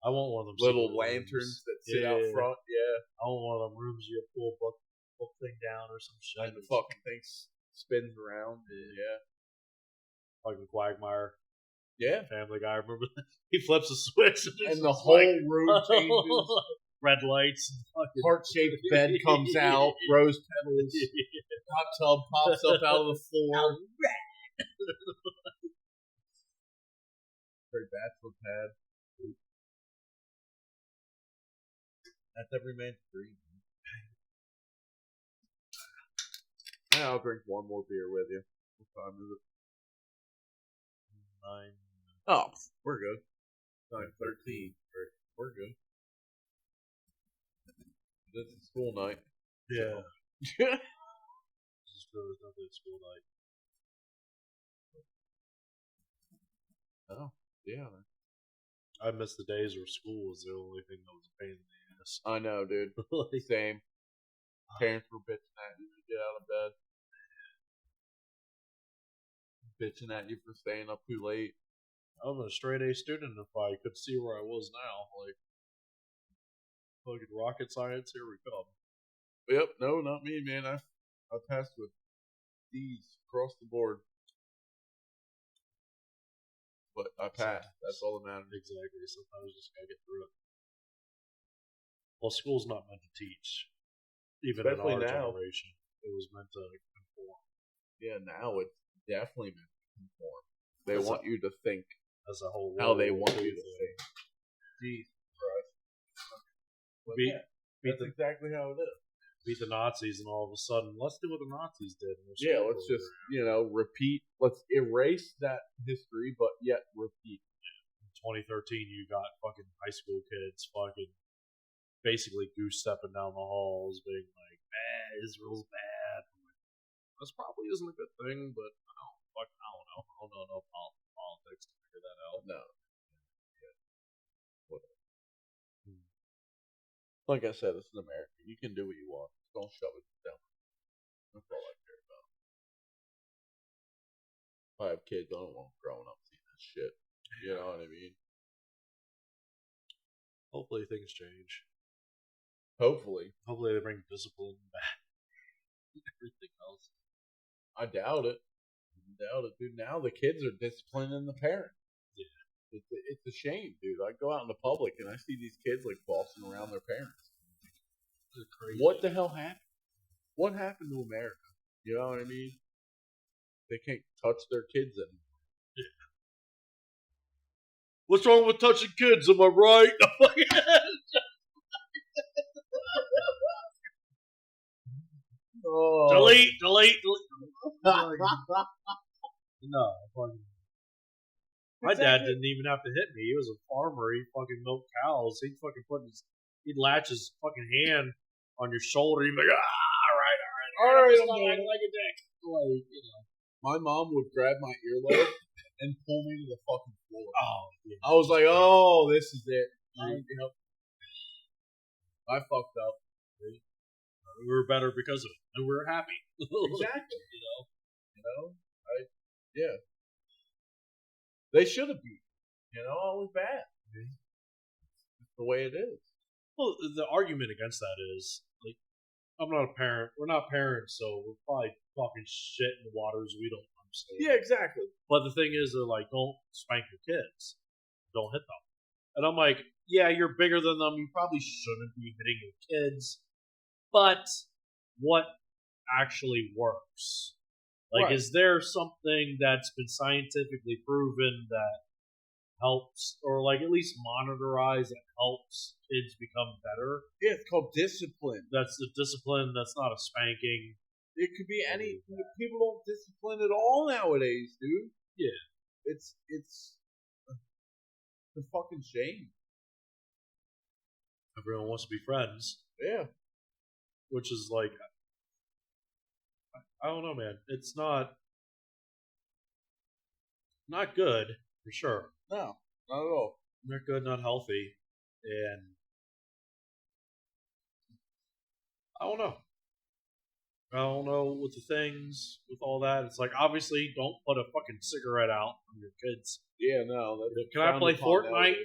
I want one of them little lanterns that sit out front. Yeah. I want one of them rooms you pull a book thing down or some shit. And the fucking thing spins around. Yeah. Fucking Quagmire. Yeah. Family Guy. Remember that? He flips a switch and the whole room changes. Red lights. Heart-shaped bed comes out. Rose petals. Hot tub pops up out of the floor. Great bachelor pad. That's every man's dream. Now I'll drink one more beer with you. What time is it? 9. Oh, we're good. 9:13. We're good. This is school night. Yeah. This is true. It's nothing school night. Oh, yeah. I miss the days where school was the only thing that was a pain in the ass. I know, dude. Same. Parents were bitching at you to get out of bed. Bitching at you for staying up too late. I'm a straight A student if I could see where I was now. Like, fucking rocket science, here we come. Yep, no, not me, man. I passed with D's across the board. But I passed. That's all that matters. Exactly. Sometimes you just gotta get through it. Well, school's not meant to teach. Even especially in our generation. It was meant to conform. Yeah, now it's definitely meant to conform. They want you to think as a whole. How they want you to think. Jesus Christ. That's exactly how it is. Beat the Nazis, and all of a sudden, let's do what the Nazis did. Yeah, let's just, repeat. Let's erase that history, but yet repeat. In 2013, you got fucking high school kids fucking basically goose-stepping down the halls, being like, Israel's bad. This probably isn't a good thing, but I don't know. I don't know politics to figure that out. No. Yeah. Whatever. Like I said, this is America. You can do what you want. Just don't shove it down. That's all I care about. If I have kids, I don't want them growing up seeing that shit. You know what I mean? Hopefully things change. Hopefully they bring discipline back. Everything else. I doubt it. Dude. Now the kids are disciplining the parents. Yeah. It's a shame, dude. I go out in the public and I see these kids like bossing around their parents. Crazy. What the hell happened? What happened to America? You know what I mean? They can't touch their kids anymore. Yeah. What's wrong with touching kids? Am I right? Oh. Delete. No, my dad didn't even have to hit me. He was a farmer. He fucking milked cows. He'd latch his fucking hand on your shoulder. He'd be like, all right, I'm acting like a dick. Like, My mom would grab my earlobe and pull me to the fucking floor. Oh, yeah. I was like, oh, this is it. I fucked up. We were better because of it, and we were happy. Exactly. Yeah. They should have beat. It was bad. It's the way it is. Well, the argument against that is, like, I'm not a parent. We're not parents, so we're probably talking shit in the waters we don't understand. Yeah, exactly. But the thing is, they're like, don't spank your kids. Don't hit them. And I'm like, yeah, you're bigger than them. You probably shouldn't be hitting your kids. But what actually works? Like, right. Is there something that's been scientifically proven that helps, or like at least monitorized that helps kids become better? Yeah, it's called discipline. That's the discipline. That's not a spanking. It could be any. People don't discipline at all nowadays, dude. Yeah. it's a fucking shame. Everyone wants to be friends. Yeah. Which is like, I don't know, man. It's not good for sure. No, not at all. Not good, not healthy, and I don't know. I don't know with the things, with all that. It's like, obviously, don't put a fucking cigarette out on your kids. Yeah, no. Can I play Fortnite?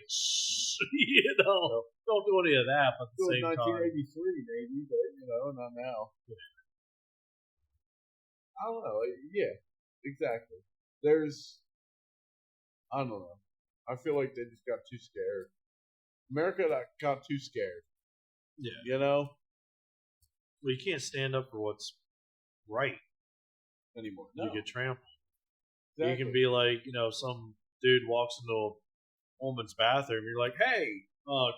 Don't do any of that. But at the same 1983, maybe, but not now. Yeah. I don't know. Yeah, exactly. I don't know. I feel like they just got too scared. America got too scared. Yeah. Well, you can't stand up for what's right anymore. No. You get trampled. Exactly. You can be like, some dude walks into a woman's bathroom. You're like, hey,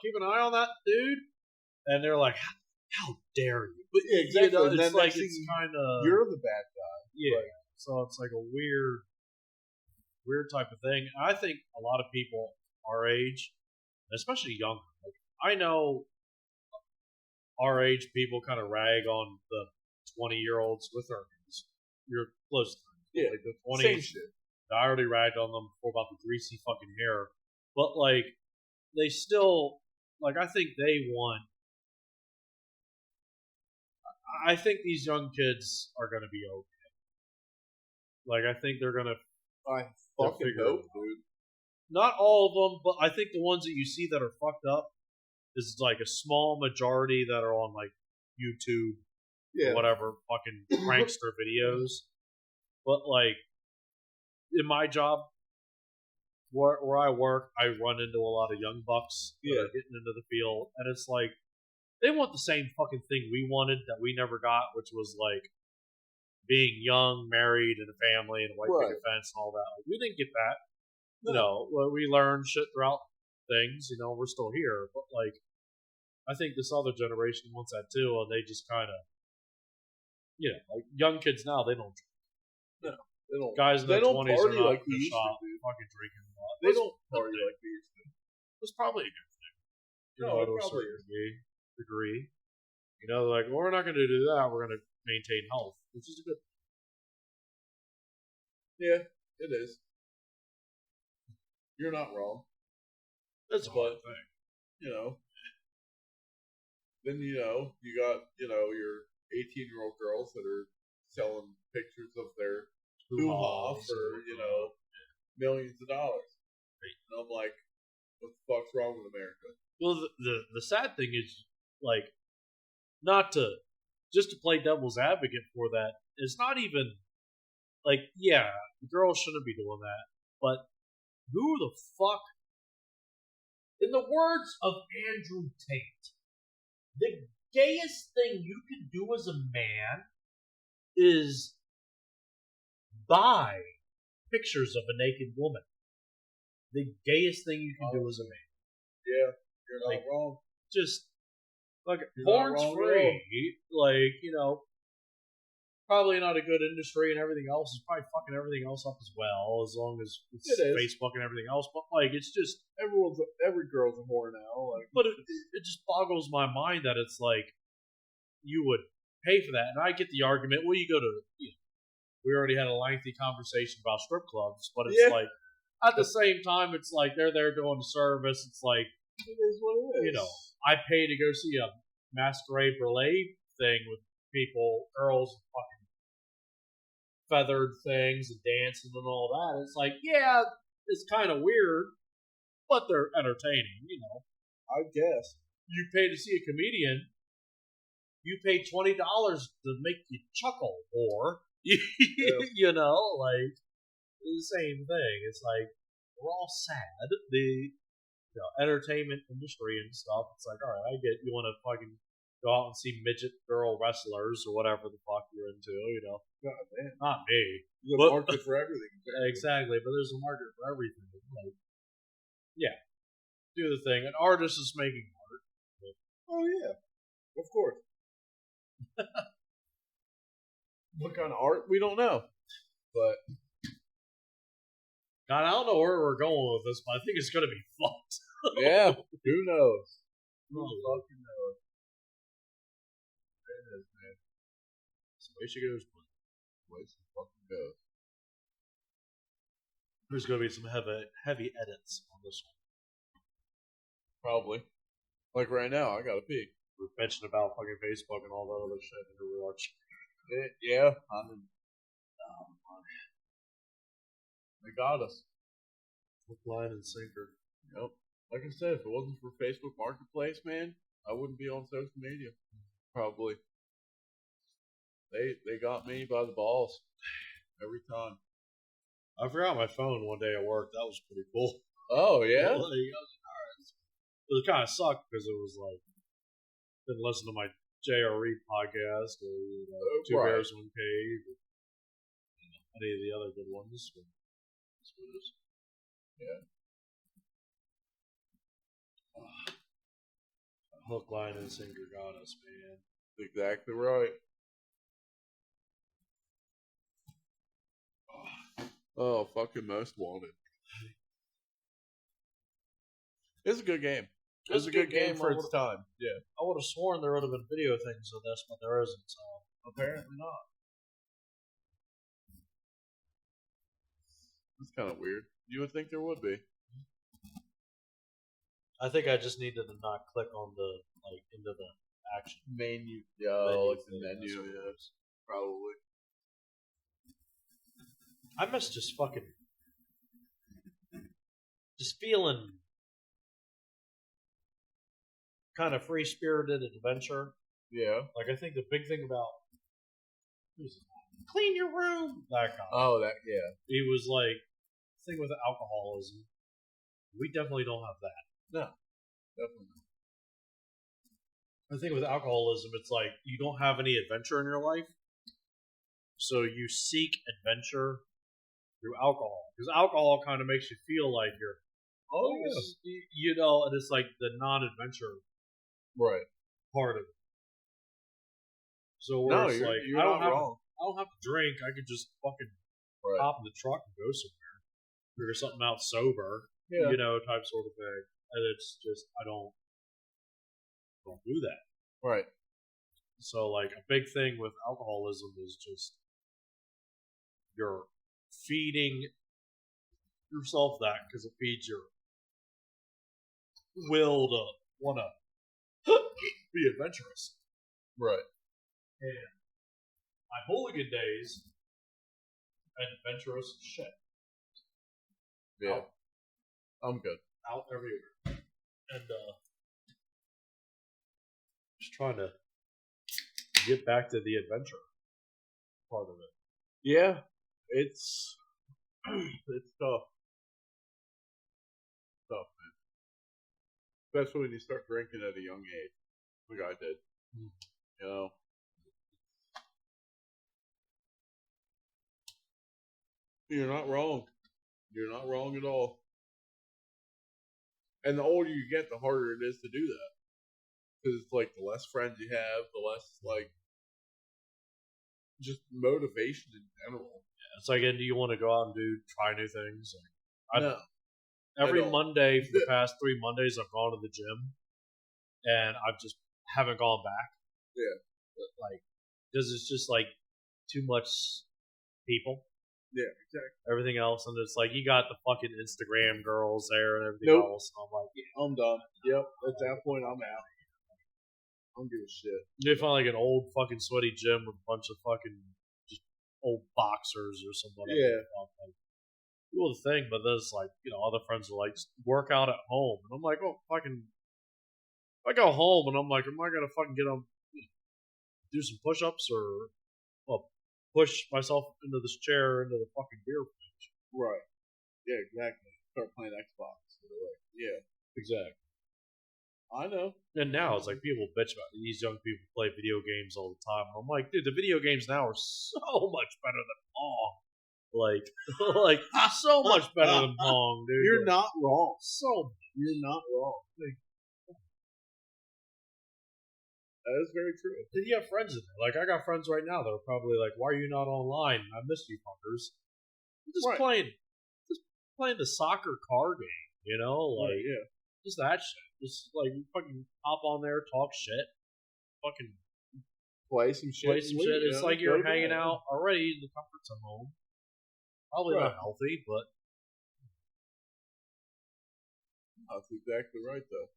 keep an eye on that dude. And they're like, how dare you? But yeah, exactly. It's then like it's kind of you're the bad guy. Yeah. Right. So it's like a weird type of thing. I think a lot of people our age, especially younger, like I know our age people kind of rag on the 20-year-olds with their you're close to them. Yeah, like the 20s. Same shit. I already ragged on them before about the greasy fucking hair. But like they still I think they want I think these young kids are gonna be okay. Like I think they're gonna I fucking hope, dude. Not all of them, but I think the ones that you see that are fucked up is like a small majority that are on like YouTube or whatever fucking prankster videos. But like in my job where I work, I run into a lot of young bucks that are getting into the field, and it's like they want the same fucking thing we wanted that we never got, which was like being young, married, and a family, and a white picket fence and all that. Like, we didn't get that. No. We learned shit throughout things. We're still here, but like I think this other generation wants that too, and they just kind of, like young kids now, they don't drink. No, they don't. Guys in their 20s are not like in the shop fucking drinking a lot. They don't party like they used to. It was probably a good thing. To a certain degree. Like, well, we're not going to do that. We're going to maintain health, which is a good thing. Yeah, it is. You're not wrong. That's a fun thing. Then you got your 18-year-old girls that are selling pictures of their hoo-ha for millions of dollars. And I'm like, what the fuck's wrong with America? Well, the sad thing is, like, not to just to play devil's advocate for that. It's not even like, yeah, the girls shouldn't be doing that, but who the fuck? In the words of Andrew Tate, the gayest thing you can do as a man is buy pictures of a naked woman. The gayest thing you can do as a man. Yeah, you're not wrong. Just like porn's free, probably not a good industry, and everything else is probably fucking everything else up as well, as long as it's Facebook and everything else. But it's just every girl's a whore now. But it just boggles my mind that it's like you would pay for that, and I get the argument. Well, you go to we already had a lengthy conversation about strip clubs, but it's like at the same time, it's like they're there doing a service. It's like it is what it is. I pay to go see a masquerade ballet thing with people, girls, fucking feathered things and dancing and all that. It's like, yeah, it's kind of weird, but they're entertaining, I guess. You pay to see a comedian, you pay $20 to make you chuckle, or, it's the same thing. It's like, we're all sad. The entertainment industry and stuff, it's like, all right, I get you want to fucking go out and see midget girl wrestlers or whatever the fuck you're into, God, man. Not me. There's a market for everything. Exactly, but there's a market for everything. Do the thing. An artist is making art. Oh, yeah. Of course. What kind of art? We don't know. But God, I don't know where we're going with this, but I think it's going to be fucked. Yeah, who knows? Who fucking knows? There it is, man. So way she goes. Way she fucking goes. There's going to be some heavy edits on this one. Probably. Like right now, I gotta pee. We're bitching about fucking Facebook and all that other shit, and here we are. Yeah, they got us. Hook, line, and sinker. Yep. Like I said, if it wasn't for Facebook Marketplace, man, I wouldn't be on social media. Probably. They got me by the balls every time. I forgot my phone one day at work. That was pretty cool. Oh yeah. It was kind of sucked because it was like didn't listen to my JRE podcast or Two Right. Bears One Cave or any of the other good ones. But that's what it is. Yeah. Hook, line, and sinker got us, man. Exactly right. Oh, fucking Most Wanted. It's a good game. It's a good game for its time. Yeah. I would have sworn there would have been video things of this, but there isn't, so Apparently not. It's kind of weird. You would think there would be. I think I just needed to not click on the into the action Menu. Yeah, menu like the thing, menu. that's what it Yeah, is. probably. I miss just feeling kind of free spirited adventure. Yeah. Like I think the big thing about clean your room, that guy. Oh, that, yeah. He was like thing with alcoholism. We definitely don't have that. No, definitely not. The thing with alcoholism, it's like you don't have any adventure in your life, so you seek adventure through alcohol because alcohol kind of makes you feel like you're, you know, and it's like the non-adventure Right. part of it. So where it's like you're not wrong. I don't have to drink. I could just fucking Right. hop in the truck and go somewhere, figure something out sober, Yeah. you know, type sort of thing. And it's just I don't do that. Right. So like a big thing with alcoholism is just you're feeding yourself that because it feeds your will to want to be adventurous. Right. And my hooligan days, adventurous as shit. Yeah. Out, I'm good. out everywhere. And just trying to get back to the adventure part of it. Yeah. It's tough. Tough, man. Especially when you start drinking at a young age, like I did. You know. You're not wrong. You're not wrong at all. And the older you get, the harder it is to do that. Because it's like the less friends you have, the less like just motivation in general. It's like, and do you want to go out and try new things? Like, No. Every At all. Monday for the past 3 Mondays, I've gone to the gym, and I've just haven't gone back. Yeah. Like, because it's just like too much people. Yeah, exactly. Everything else, and it's like you got the fucking Instagram girls there and everything Nope. else. And I'm like, yeah. I'm done. Yep. At that point, I'm out. I don't give a shit. You find like an old fucking sweaty gym with a bunch of fucking just old boxers or something. Yeah. Like, cool thing, but there's like, you know, other friends are like, work out at home. And I'm like, oh, fucking, if I go home and I'm like, am I going to fucking get on, do some push ups or, well, push myself into this chair, into the fucking beer fridge? Right. Yeah, exactly. Start playing Xbox. Yeah. Exactly. I know. And now it's like people bitch about it. These young people play video games all the time. And I'm like, dude, the video games now are so much better than Pong. Like, like so much better than Pong, dude. You're not wrong. So You're not wrong. That is very true. did you have friends in there? Like, I got friends right now that are probably like, why are you not online? I missed you fuckers. I'm just Right. playing playing the soccer car game, you know, like just that shit. Just like fucking hop on there, talk shit, fucking play some shit. It's like you're hanging out already in the comforts of home. Probably not healthy, but that's exactly right, though.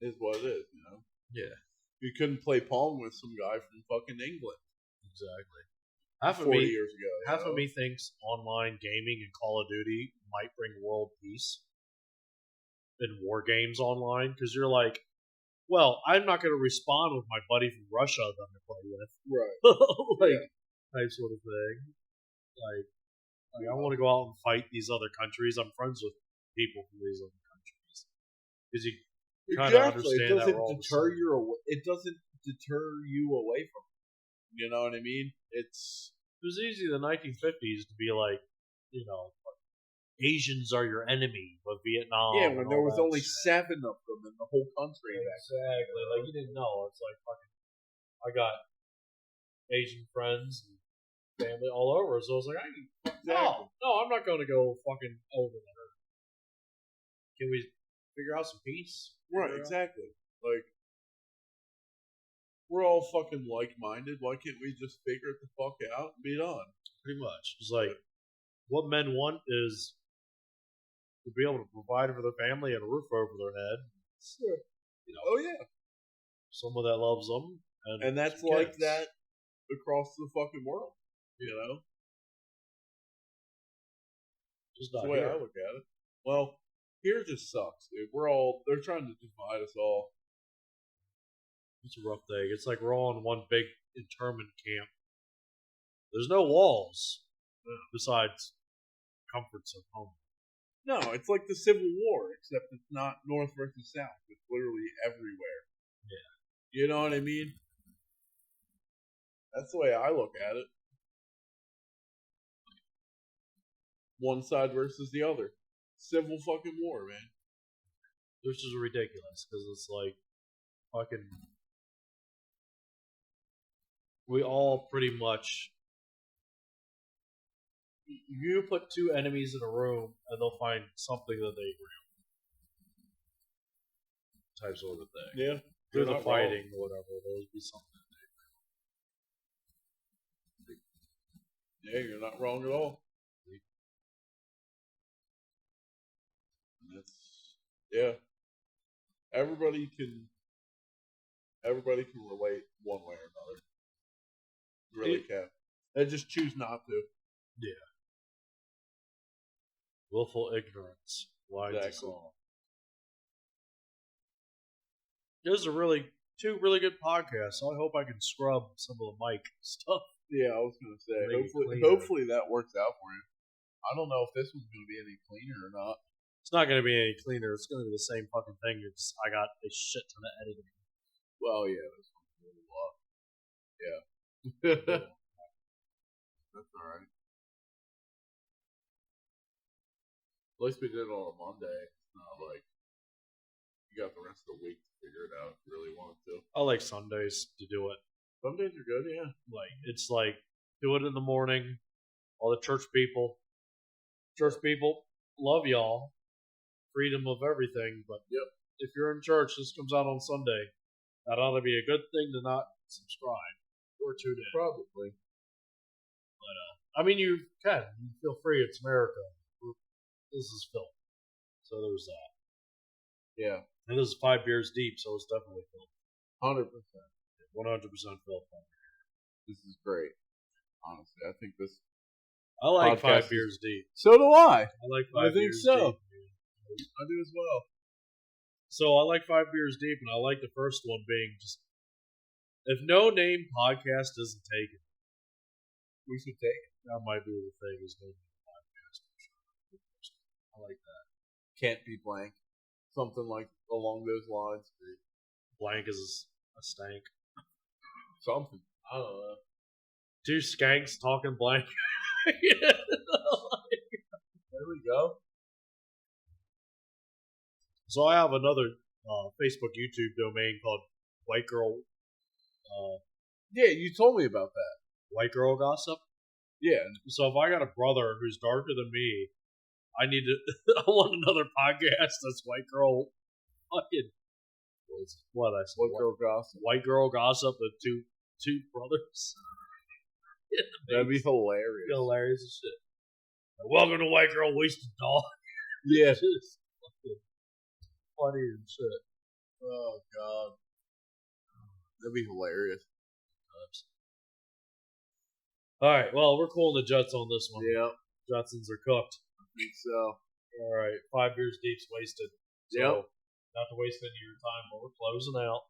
Is what it is, you know. Yeah. You couldn't play Pong with some guy from fucking England. Exactly. 40 years ago. Half of me thinks online gaming and Call of Duty might bring world peace in war games online, because you're like, well, I'm not going to respond with my buddy from Russia that I'm going to play with. Right. Type sort of thing. Like I want to go out and fight these other countries. I'm friends with people from these other countries. Because you kind of understand that it doesn't deter you away from it. You know what I mean? It was easy in the 1950s to be like, you know, Asians are your enemy with Vietnam. Yeah, when there was only 7 of them in the whole country. Exactly. Like, you didn't know. It's like fucking, I got Asian friends and family all over. So I was like, no, I'm not going to go fucking over there. Can we figure out some peace? Right, exactly. Like, we're all fucking like-minded. Why can't we just figure it the fuck out and be done? Pretty much. It's like, what men want is to be able to provide for their family and a roof over their head. Sure. You know, oh yeah. Someone that loves them. And that's like that across the fucking world. You know? Just that's the way I look at it. Well, here just sucks, dude. They're trying to divide us all. It's a rough thing. It's like we're all in one big internment camp. There's no walls besides comforts of home. No, it's like the Civil War, except it's not North versus South. It's literally everywhere. Yeah. You know what I mean? That's the way I look at it. One side versus the other. Civil fucking war, man. Which is ridiculous, because it's like fucking... We all pretty much... You put 2 enemies in a room, and they'll find something that they agree on. Type sort of thing. Yeah. Through the fighting or whatever, there'll be something that they agree on. Yeah, you're not wrong at all. Yeah. Everybody can relate one way or another. Really can. They just choose not to. Yeah. Willful ignorance. Exactly. There's 2 really good podcasts, so I hope I can scrub some of the mic stuff. Yeah, I was gonna say. Hopefully that works out for you. I don't know if this one's gonna be any cleaner or not. It's not gonna be any cleaner. It's gonna be the same fucking thing. I got a shit ton of editing. Well, yeah, this one's a little lot. Yeah. That's alright. At least we did it on a Monday. It's not like you got the rest of the week to figure it out if you really wanted to. I like Sundays to do it. Sundays are good, yeah. Like, it's like, do it in the morning. All the church people love y'all. Freedom of everything, but if you're in church, this comes out on Sunday. That ought to be a good thing to not subscribe or tune in. Probably. But, I mean, you can. You feel free. It's America. This is film. So there's that. Yeah. And this is 5 beers deep, so it's definitely film. 100%. 100% film. This is great. Honestly, I think this. I like 5 beers deep. So do I. I like 5 beers so. deep. I do as well. So I like 5 beers deep, and I like the first one being just, if No Name Podcast isn't taken, we should take it. That might be the thing, is No Name Podcast. I like that. Can't be blank. Something like along those lines. Blank is a stank. Something. I don't know. 2 skanks talking blank. There we go. So I have another Facebook, YouTube domain called White Girl. Yeah, you told me about that. White Girl Gossip. Yeah. So if I got a brother who's darker than me, I need to. I want another podcast that's white girl fucking. What I said? What girl gossip? White girl gossip with two brothers. That'd be hilarious. Hilarious as shit. Welcome to White Girl Wasted Dog. Yeah. Just funny and shit. Oh god. That'd be hilarious. All right, well, we're calling the Jets on this one. Yeah. Jetsons are cooked. I think so. All right, 5 beers deep's wasted. So, Yep. not to waste any of your time, but we're closing out.